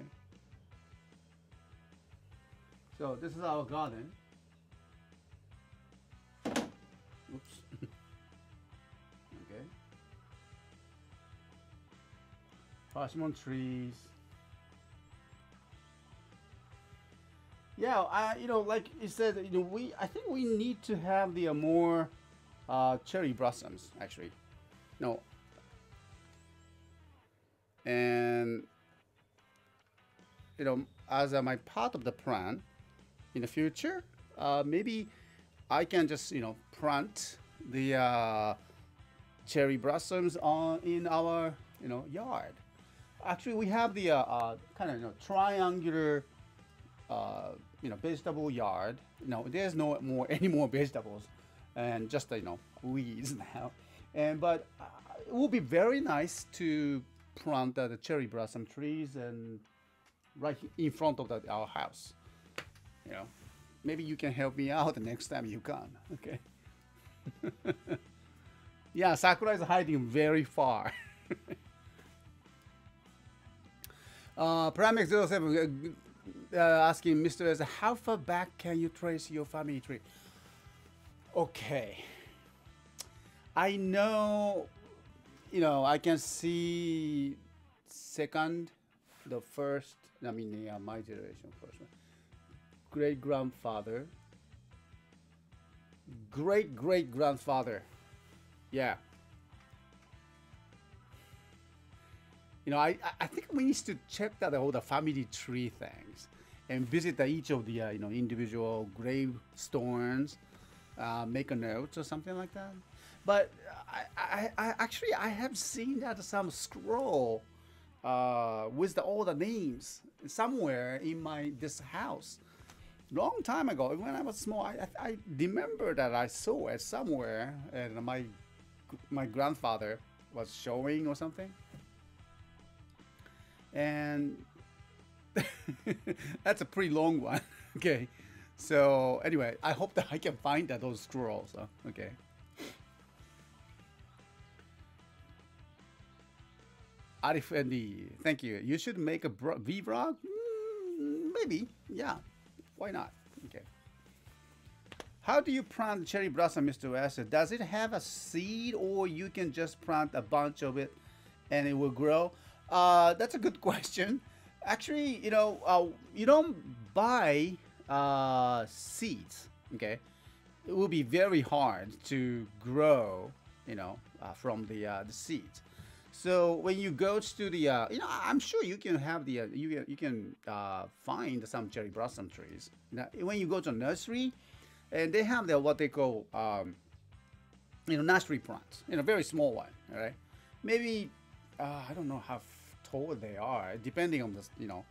So this is our garden. Oops. Okay. Persimmon trees. Yeah, you know, like you said, you know, I think we need to have the more cherry blossoms actually. No. And you know, as my part of the plan in the future, maybe I can just, you know, plant the cherry blossoms in our, you know, yard. Actually, we have the kind of, you know, triangular you know, vegetable yard. No, there's no more any more vegetables, and just, you know, weeds now. And but it will be very nice to plant the cherry blossom trees and right in front of our house. You know, maybe you can help me out the next time you come. Okay. Yeah, sakura is hiding very far. Primex07 asking Mr. S, how far back can you trace your family tree? Okay. I know, you know, I can see second, the first, I mean, my generation first one. Great grandfather, great great grandfather. Yeah. You know, I think we need to check that all the family tree things and visit each of the you know, individual gravestones, make a note or something like that. But I actually I have seen that some scroll with all the names somewhere in this house. Long time ago, when I was small, I remember that I saw it somewhere, and my grandfather was showing or something. And that's a pretty long one. Okay, so anyway, I hope that I can find those scrolls. Okay. Arif Andy, thank you. You should make a vlog. Maybe, yeah. Why not? Okay. How do you plant cherry blossom, Mr. West? Does it have a seed, or you can just plant a bunch of it and it will grow? That's a good question. Actually, you know, you don't buy seeds. Okay, it will be very hard to grow, you know, from the seeds. So when you go to the, you know, I'm sure you can have the, you can find some cherry blossom trees. Now, when you go to a nursery, and they have the what they call, you know, nursery plants, you know, very small one. All right, maybe I don't know how tall they are, depending on the, you know,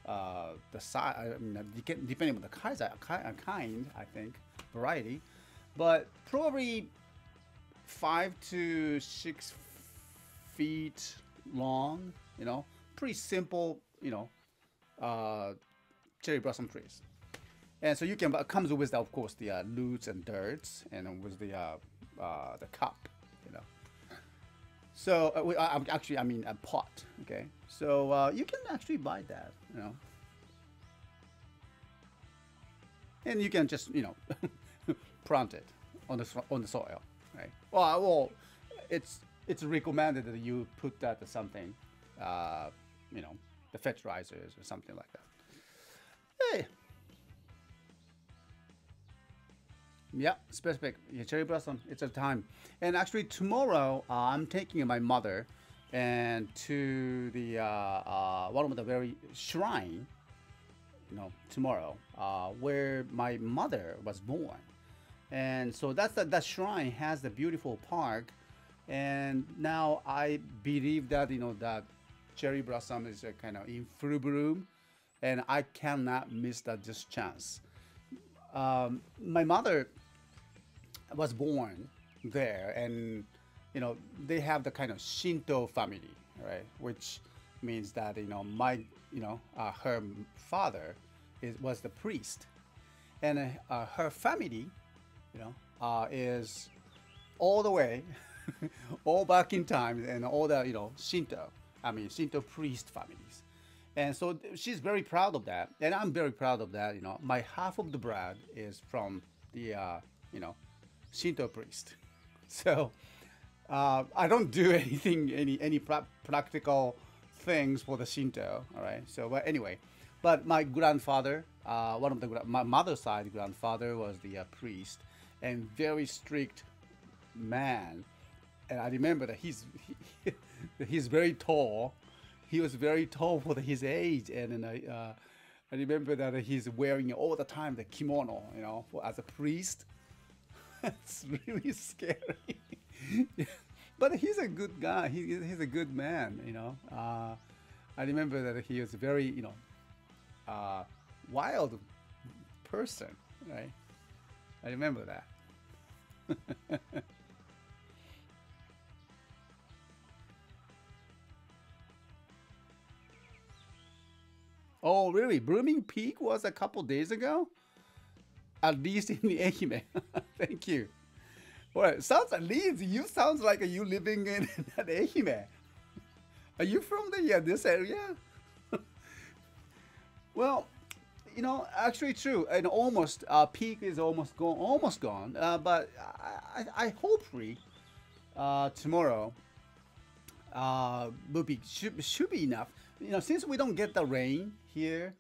the size. I mean, depending on the kind, I think, variety, but probably 5 to 6 feet long, you know, pretty simple, you know, cherry blossom trees. And so you can, comes with, of course, the roots and dirts, and with the cup, you know. So actually, I mean a pot. Okay, so you can actually buy that, you know, and you can just, you know, plant it on the soil, right? Well, it's recommended that you put that to something, you know, the fertilizers or something like that. Hey. Yeah, specific. Yeah, cherry blossom. It's a time. And actually, tomorrow I'm taking my mother and to the one of the very shrine, you know, tomorrow, where my mother was born, and so that's that shrine has the beautiful park, and now I believe that, you know, that cherry blossom is kind of in full bloom, and I cannot miss that this chance. My mother was born there, and they have the kind of Shinto family, right? Which means that her father was the priest, and her family, is all the way, all back in time, and all the Shinto priest families, and so she's very proud of that, and I'm very proud of that. My half of the bread is from the Shinto priest, so I don't do anything, any practical things for the Shinto. All right. So, but anyway, but my grandfather, my mother's side grandfather was the priest, and very strict man. And I remember that he's very tall. He was very tall for his age, and I remember that he's wearing all the time the kimono, as a priest. It's really scary. But he's a good guy. He's a good man, I remember that he was a very, wild person, right? I remember that. Oh, really? Blooming Peak was a couple days ago? At least in the Ehime. Thank you. Well, sounds at least you sounds like you living in that Ehime. Are you from this area? Well, actually true. And almost peak is almost gone. But I hopefully tomorrow should be enough. Since we don't get the rain here,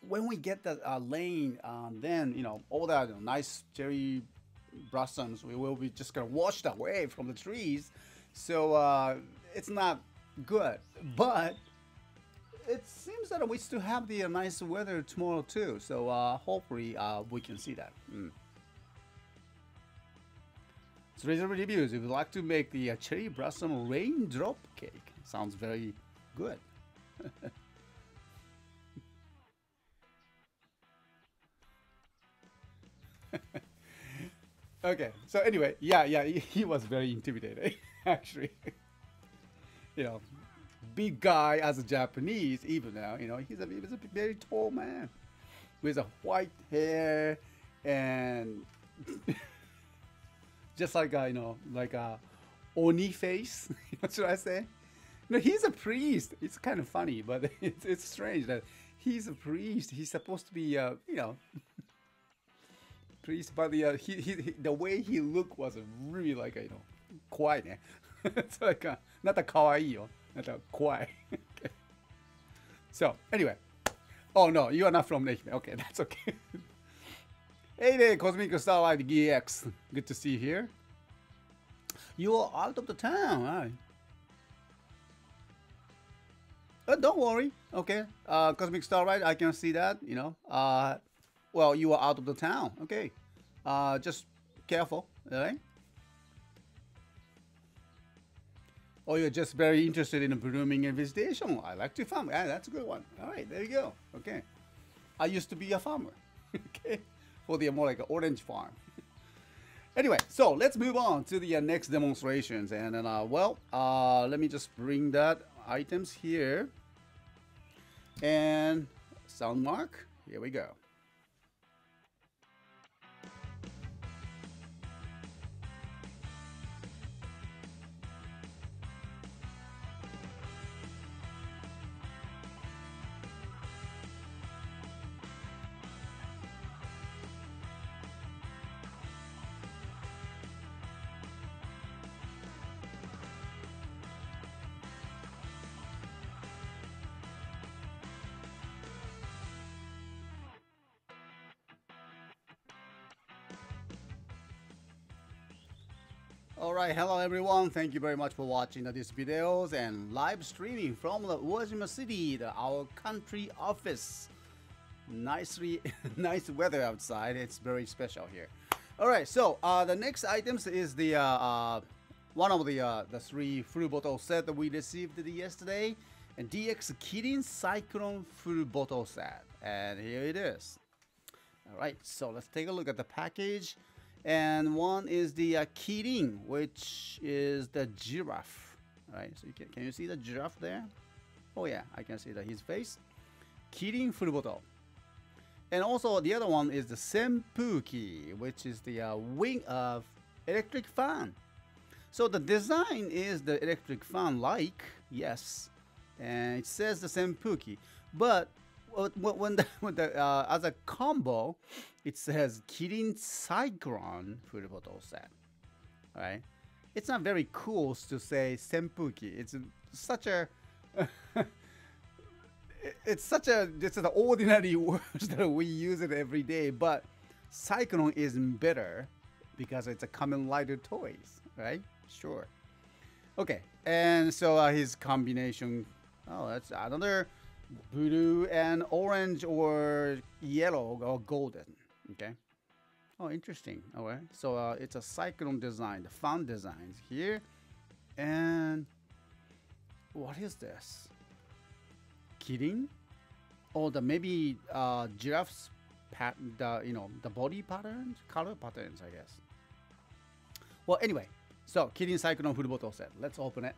when we get the rain, then all that nice cherry blossoms we will be just gonna washed away from the trees, so it's not good. But it seems that we still have the nice weather tomorrow too, so hopefully we can see that. So reviews, if you'd like to make the cherry blossom raindrop cake, sounds very good. Okay, so anyway, yeah, he was very intimidating, actually. Big guy as a Japanese, even now, he was a very tall man with a white hair and just like like a oni face. What should I say? He's a priest. It's kind of funny, but it's strange that he's a priest. He's supposed to be, priest, but the way he looked was really like quiet. It's like not a kawaii, not a quiet. Okay. So anyway, oh no, you are not from Ehime. Okay, that's okay. Hey there, Cosmic Starlight GX. Good to see you here. You are out of the town, huh? Don't worry. Okay, Cosmic Starlight, I can see that. Well, you are out of the town. Okay, just careful, all right? Or you're just very interested in blooming and vegetation. I like to farm. Yeah, that's a good one. All right, there you go. Okay, I used to be a farmer. Okay, for the more like an orange farm. Anyway, so let's move on to the next demonstrations, and then let me just bring that items here, and sound mark. Here we go. Alright, hello everyone, thank you very much for watching these videos and live streaming from the Uwajima City, our country office. Nicely, nice weather outside, it's very special here. Alright, so the next items is the one of the 3 full bottle set that we received yesterday. And DX Kirin Cyclone full bottle set. And here it is. All right, so let's take a look at the package. And one is the Kirin, which is the giraffe. All right, so can you see the giraffe there? Oh yeah, I can see that his face. Kirin full bottle. And also the other one is the Senpuki, which is the wing of electric fan. So the design is the electric fan like, yes. And it says the Senpuki. But when as a combo, it says Kirin Cyclone full bottle set. All right. It's not very cool to say Senpuki. It's such a it's an ordinary word that we use it every day. But Cyclone is better because it's a Kamen Rider toys, right? Sure. Okay, and so his combination. Oh, that's another blue and orange or yellow or golden. Okay. Oh, interesting. All right. So it's a Cyclone design, the fun designs here. And what is this? Kidding? Or the maybe giraffe's pattern, the body patterns, color patterns, I guess. Well, anyway, so Kirin Cyclone full bottle set. Let's open it.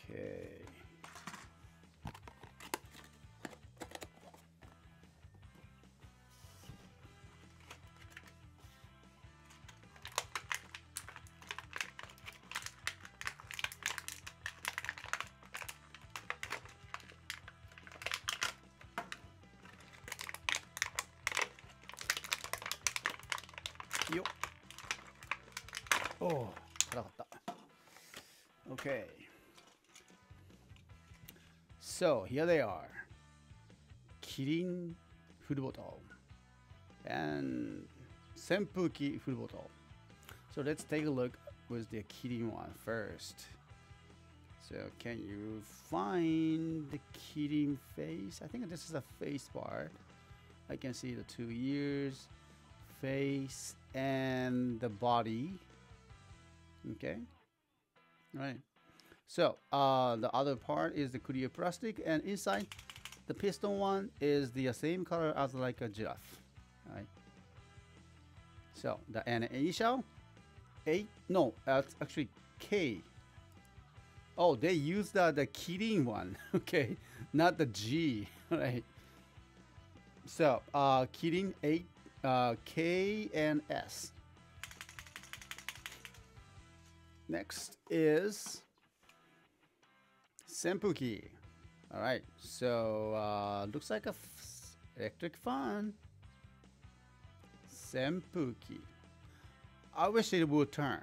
Okay. Yo. Oh, 辛かった。Okay. So here they are. Kirin full bottle and Senpuki full bottle. So let's take a look with the Kirin one first. So can you find the Kirin face? I think this is a face part. I can see the 2 ears, face, and the body. Okay. All right. So the other part is the clear plastic, and inside the piston one is the same color as like a giraffe. All right. So the initial A, no, that's actually K. Oh, they used the Kirin one. Okay, not the G. All right. So Kirin 8, K and S. Next is Senpuki. All right, so looks like a electric fan. Senpuki. I wish it would turn.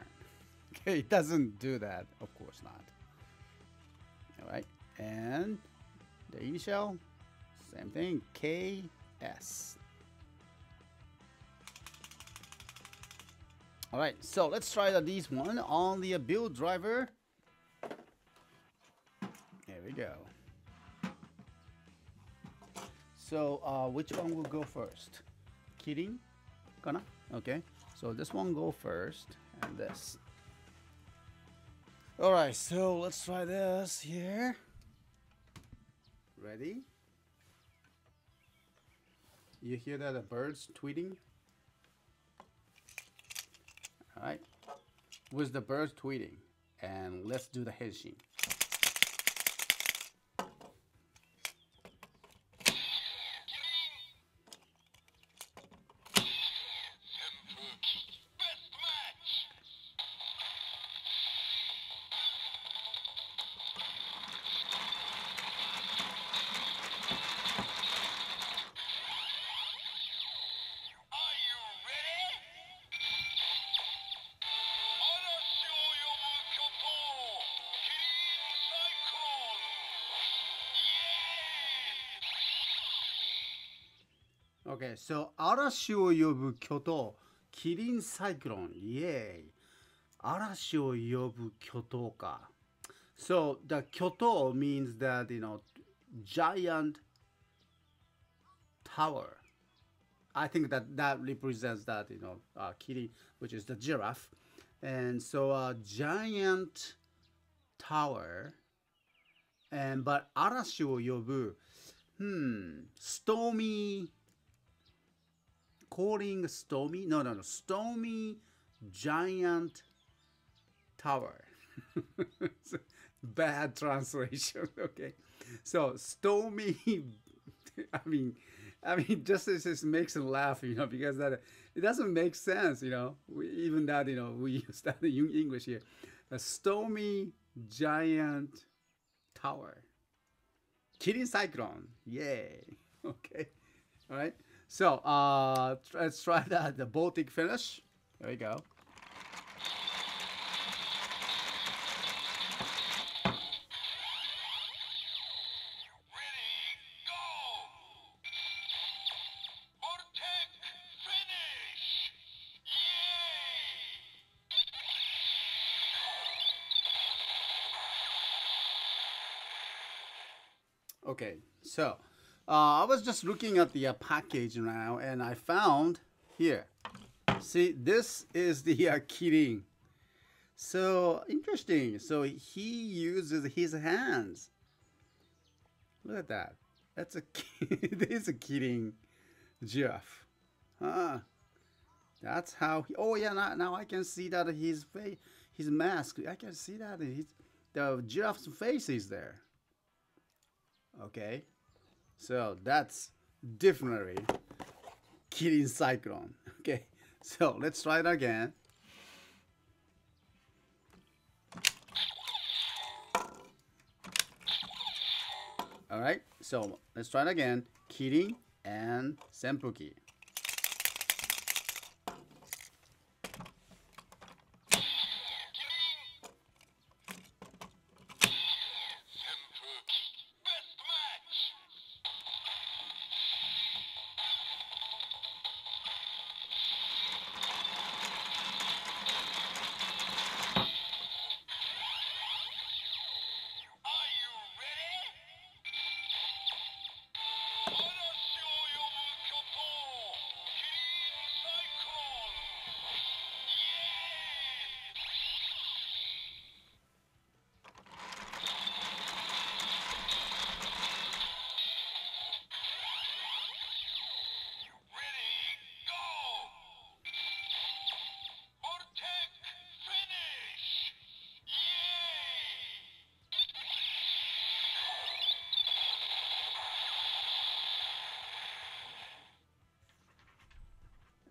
Okay, it doesn't do that. Of course not. All right, and the initial, same thing, KS. All right, so let's try this one on the build driver. There we go. So which one will go first? Kirin? Kana? Okay, so this one go first, and this. All right, so let's try this here. Ready? You hear that, the birds tweeting? All right, with the birds tweeting, and let's do the henshin. Okay, so 嵐を呼ぶ巨頭、キリンサイクロン、イエーイ。嵐を呼ぶ巨頭か。So the 巨頭 means that, giant tower. I think that that represents that, kitty, which is the giraffe. And so giant tower, and but arashi wo yobu, stormy, calling stormy, no, stormy giant tower. Bad translation. Okay, so stormy. I mean, just this just makes them laugh, because that it doesn't make sense, even that, we use that in English here. A stormy giant tower, kidding cyclone. Yay. Okay. All right. So let's try that. The Baltic finish. There we go. Okay, so I was just looking at the package now, and I found here. See, this is the kidding. So interesting. So he uses his hands. Look at that. That's a it is a kidding giraffe. Huh. That's how he. Oh yeah, now I can see that his face, his mask. I can see that the giraffe's face is there. Okay, so that's definitely kidding cyclone. Okay, so let's try it again. All right, so let's try it again. Kidding and senpuki.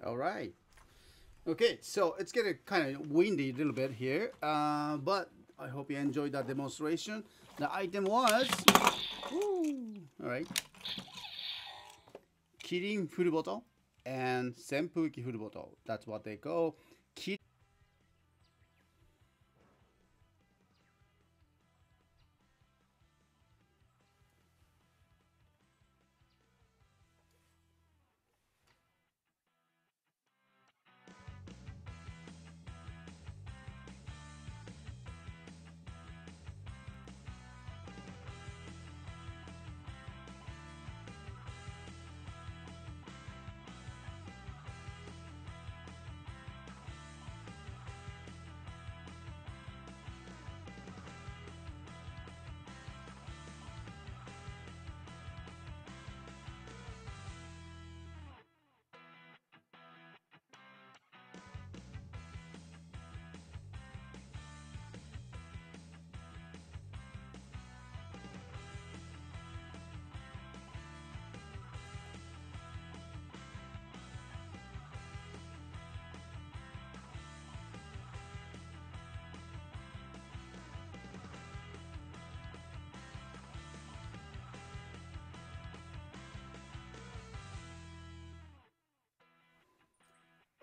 All right. Okay, so it's getting kind of windy a little bit here, but I hope you enjoyed that demonstration. The item was, woo, all right, kidding full bottle and senpuki full bottle. That's what they call.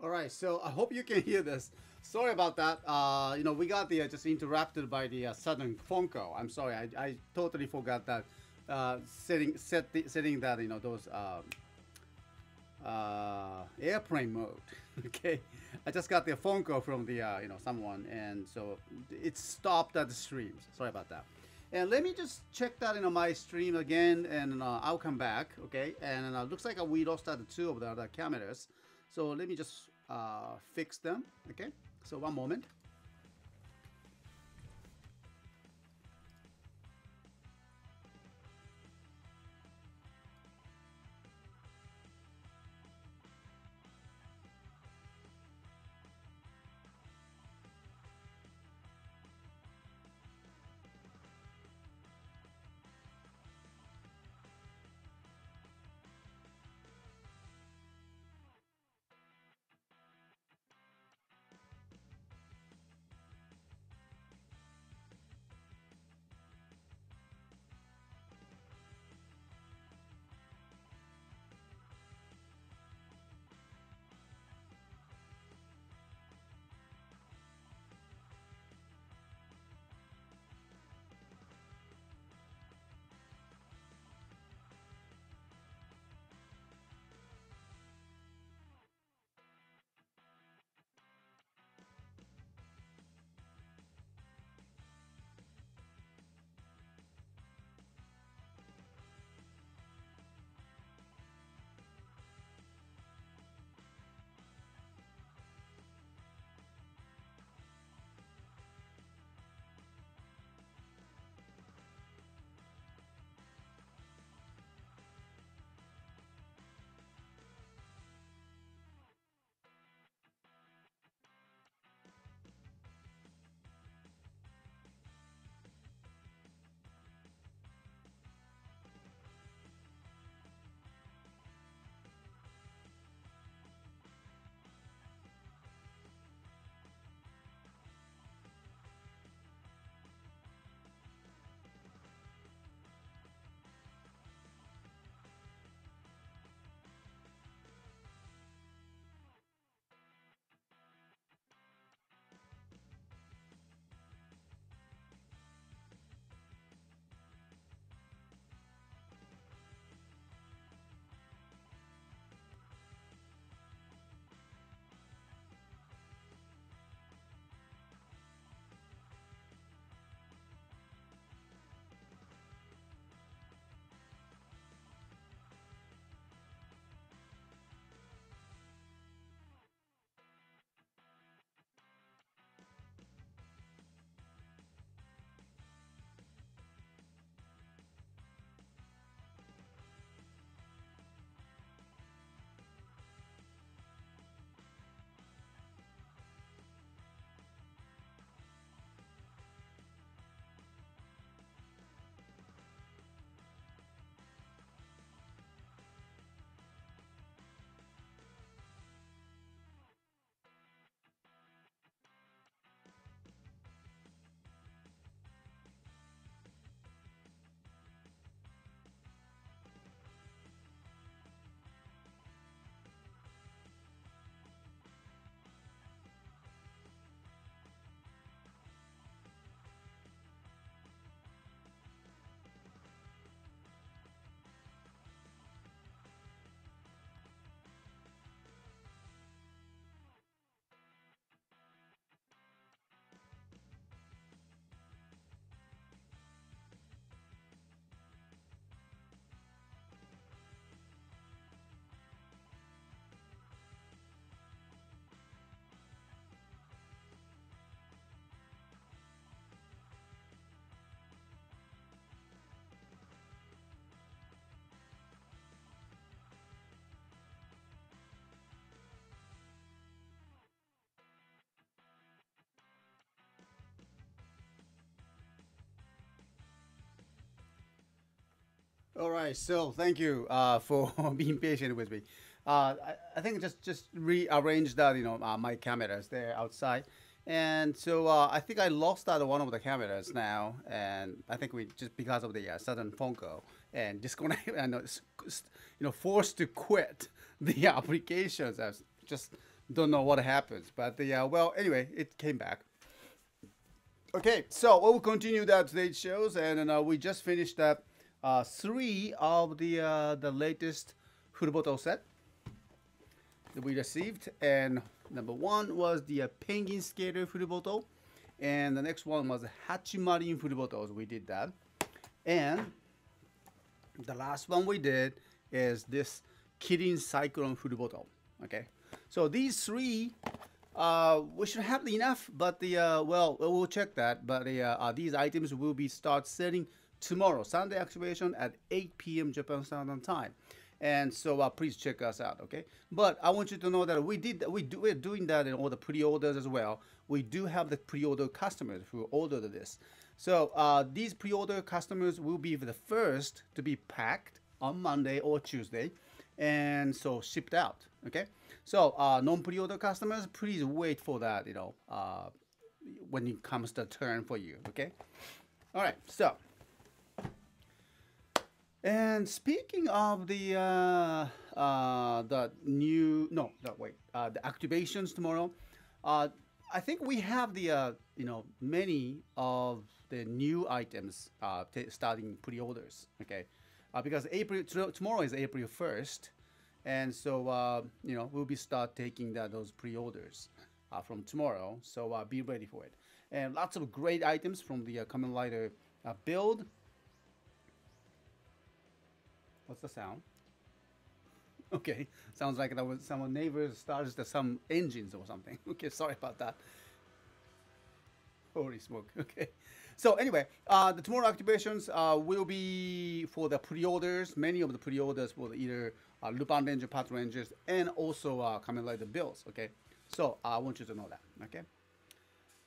All right, so I hope you can hear this. Sorry about that. We got the just interrupted by the sudden phone call. I'm sorry. I totally forgot that setting that those airplane mode. Okay, I just got the phone call from the someone, and so it stopped at the streams. Sorry about that. And let me just check that in my stream again, and I'll come back. Okay, and looks like we lost the two of the other cameras, so let me just fix them. Okay, so one moment. All right, so thank you for being patient with me. I think just rearrange that, my cameras there outside, and so I think I lost out one of the cameras now, and I think we just because of the sudden phone call and disconnect, and forced to quit the applications. I just don't know what happens, but well, anyway, it came back. Okay, so we'll continue that today's shows, and we just finished up three of the latest Furuboto set that we received, and number one was the Penguin Skater Furuboto, and the next one was Hachimarin full bottles. We did that, and the last one we did is this Kirin Cyclone full bottle. Okay, so these three we should have enough, but well, we'll check that. But these items will be start selling tomorrow, Sunday activation at 8 p.m. Japan Standard Time. And so please check us out, okay? But I want you to know that we're doing that in all the pre-orders as well. We do have the pre-order customers who ordered this. So these pre-order customers will be the first to be packed on Monday or Tuesday, and so shipped out, okay? So non-pre-order customers, please wait for that, when it comes the turn for you, okay? All right, so. And speaking of the activations tomorrow, I think we have the many of the new items starting pre-orders. Okay, because tomorrow is April 1st, and so we'll be start taking those pre-orders from tomorrow. So be ready for it, and lots of great items from the Kamen Rider build. What's the sound? Okay, sounds like that was someone neighbors started some engines or something. Okay, sorry about that. Holy smoke. Okay, so anyway, the tomorrow activations will be for the pre-orders. Many of the pre-orders will either Lupin Ranger, Pat Rangers, and also Kamen Rider builds. Okay, so I want you to know that. Okay.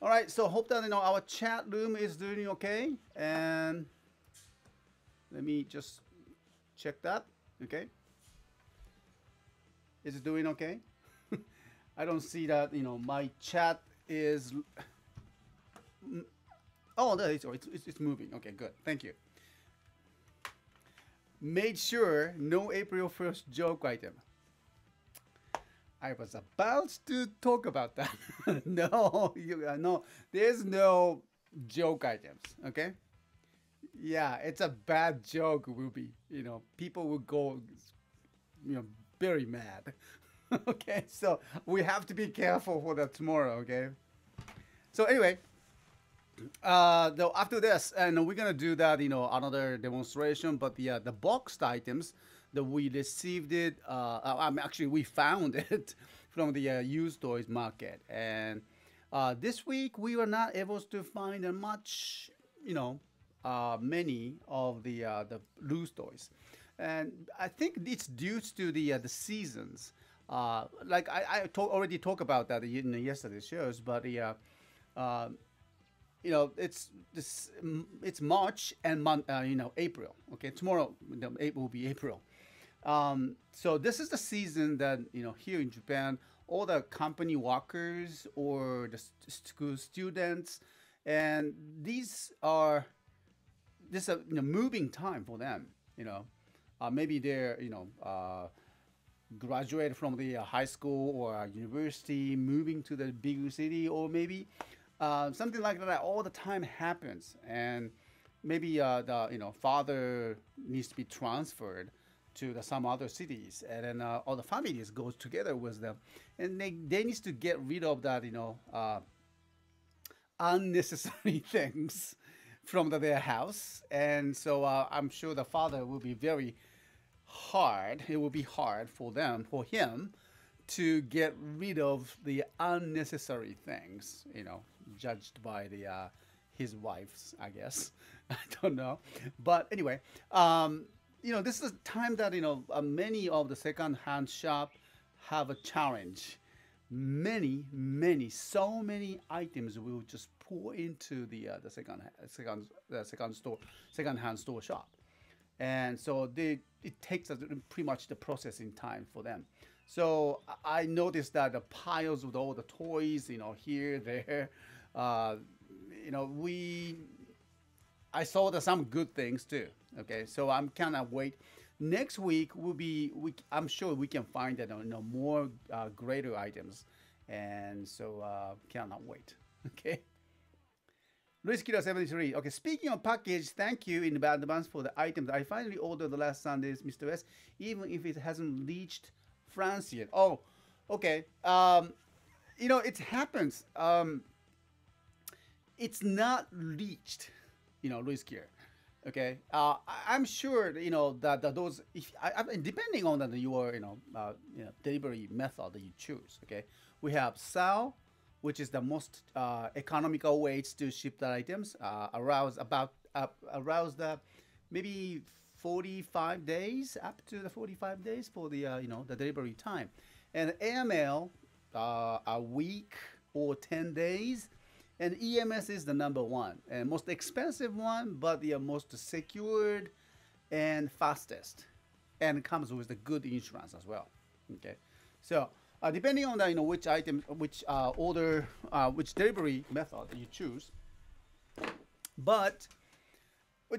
All right. So hope that our chat room is doing okay, and let me just check that. Okay. Is it doing okay? I don't see that, my chat is. Oh, there it's moving. Okay, good. Thank you. Made sure no April 1st joke item. I was about to talk about that. No, no, there's no joke items. Okay. Yeah, it's a bad joke, Ruby. People will go, very mad. Okay, so we have to be careful for that tomorrow. Okay. So anyway, though after this, and we're gonna do that, another demonstration. But the boxed items that we received it, actually we found it from the used toys market, and this week we were not able to find much, many of the loose toys, and I think it's due to the seasons. Like I already talked about that in yesterday's shows, but it's March and April. Okay, tomorrow it will be April. So this is the season that here in Japan, all the company workers or the school students, and this is a moving time for them. Maybe they're graduated from the high school or university, moving to the bigger city, or maybe something like that all the time happens, and maybe the father needs to be transferred to some other cities, and then all the families goes together with them, and they need to get rid of that unnecessary things from their house, and so I'm sure the father will be very hard. It will be hard for him to get rid of the unnecessary things, judged by his wives, I guess. I don't know, but anyway, this is a time that many of the second-hand shop have a challenge. So many items will just pour into the second-hand store shop, and so it takes pretty much the processing time for them. So I noticed that the piles with all the toys, here, there, I saw some good things too. Okay, so I'm kind of wait. Next week I'm sure we can find that more greater items, and so cannot wait. Okay. Luis Kilo 73. Okay, speaking of package, thank you in advance for the items. I finally ordered the last Sunday's Mr. S, even if it hasn't reached France yet. Oh, okay. It happens. it's not reached, risk here. Okay, I'm sure that those if depending on your delivery method that you choose. Okay, we have SAL, which is the most economical ways to ship the items, arouse the maybe 45 days, up to the 45 days for the the delivery time, and AML a week or 10 days, and EMS is the number one and most expensive one, but the most secured and fastest, and comes with the good insurance as well. Okay, so depending on the which item, which order, which delivery method you choose, but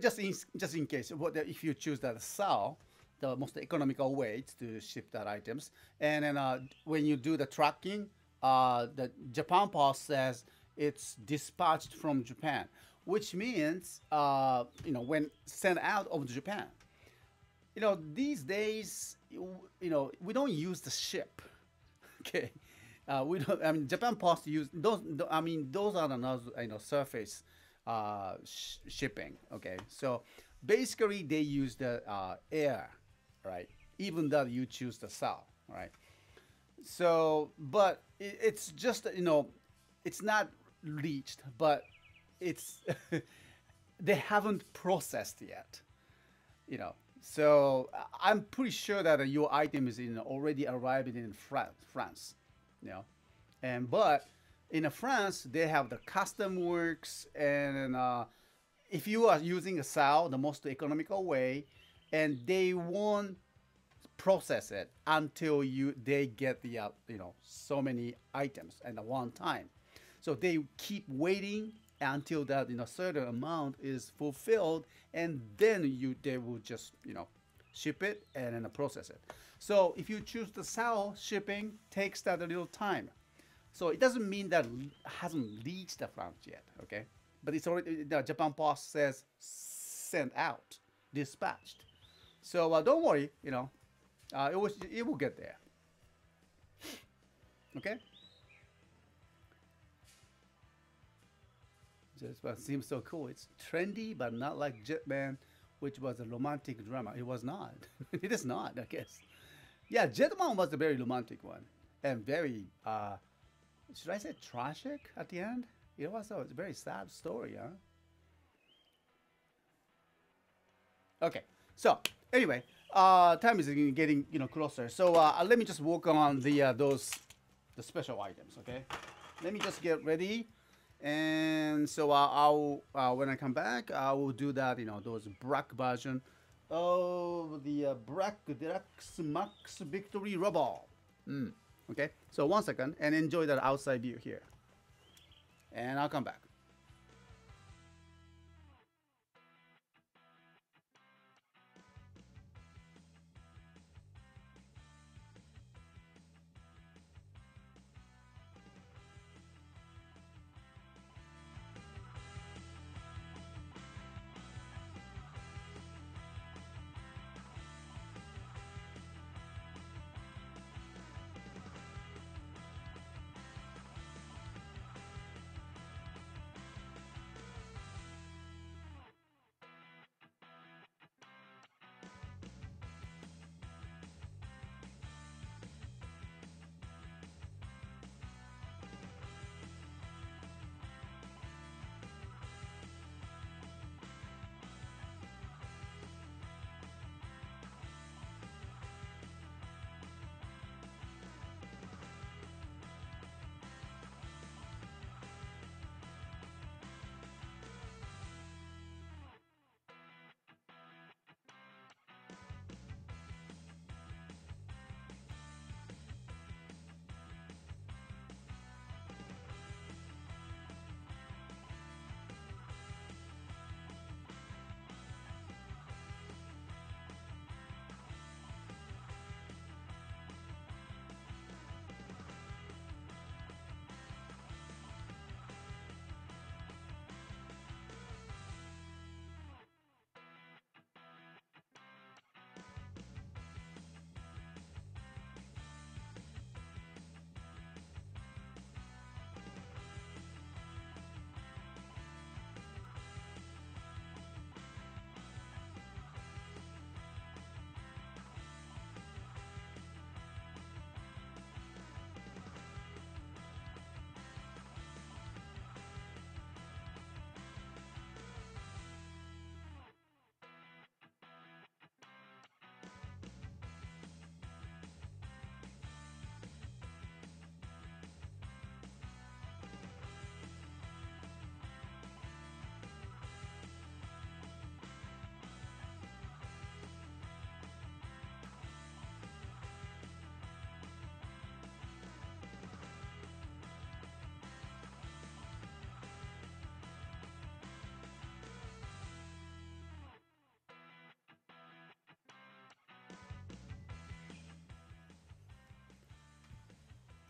just in case, if you choose that SAL, the most economical way to ship that items, and then when you do the tracking, the Japan Post says it's dispatched from Japan, which means when sent out of Japan. These days, we don't use the ship. Okay, we don't. I mean, Japan Post use those. I mean, those are another surface shipping. Okay, so basically they use the air, right? Even though you choose the south, right? So, but it's just it's not reached, but it's they haven't processed yet. So I'm pretty sure that your item is already arriving in France, you know, and but in France they have the custom works, and if you are using a SAL, the most economical way, and they won't process it until they get the so many items at one time. So they keep waiting until that certain amount is fulfilled, and then they will just ship it and then process it. So if you choose the SAL, shipping takes that a little time. So it doesn't mean that it hasn't reached the France yet, okay? But it's already, the Japan Post says sent out, dispatched. So don't worry, it will get there. Okay. Just what seems so cool. It's trendy, but not like Jetman, which was a romantic drama. It was not. It is not, I guess. Yeah, Jetman was a very romantic one, and very should I say tragic at the end? It was a very sad story, huh? Okay, so anyway, time is getting closer. So let me just work on the special items. Okay, let me just get ready, and so I'll when I come back, I will do that. Those black version of the Black Deluxe Max Victory Rubber. Okay, so 1 second, and enjoy that outside view here, and I'll come back.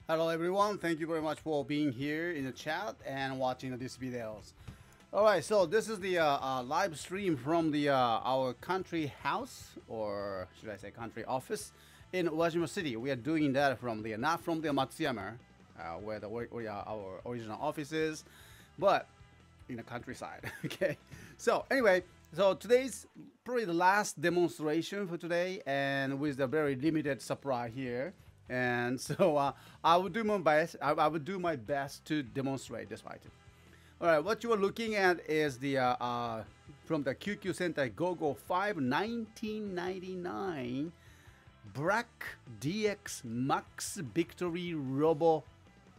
Hello everyone, thank you very much for being here in the chat and watching these videos. Alright, so this is the live stream from the our country house, or should I say country office, in Uwajima City. We are doing that from the, not from the Matsuyama, where our original office is, but in the countryside. Okay, so anyway, so today's probably the last demonstration for today, and with the very limited supply here. And so I will do my best. I will do my best to demonstrate this item. All right, what you are looking at is the from the QQ Sentai GoGo 5 1999 Black DX Max Victory Robo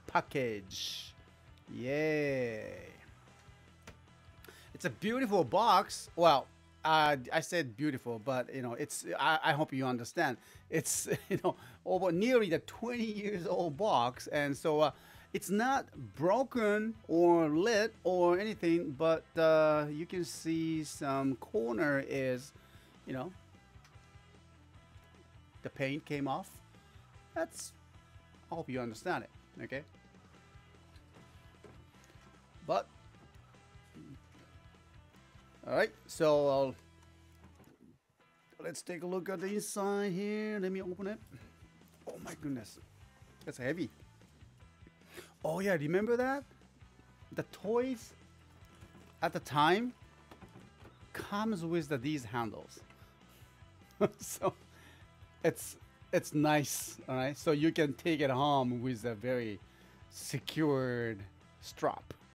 package. Yay! It's a beautiful box. Well, I said beautiful, but you know, it's. I hope you understand. It's over nearly the 20 years old box, and so it's not broken or lit or anything. But you can see some corner is, the paint came off. That's. I hope you understand it. Okay. But. All right, so let's take a look at the inside here. Let me open it. Oh my goodness, that's heavy. Oh yeah, remember that? The toys at the time comes with these handles. So it's nice, all right? So you can take it home with a very secured strap.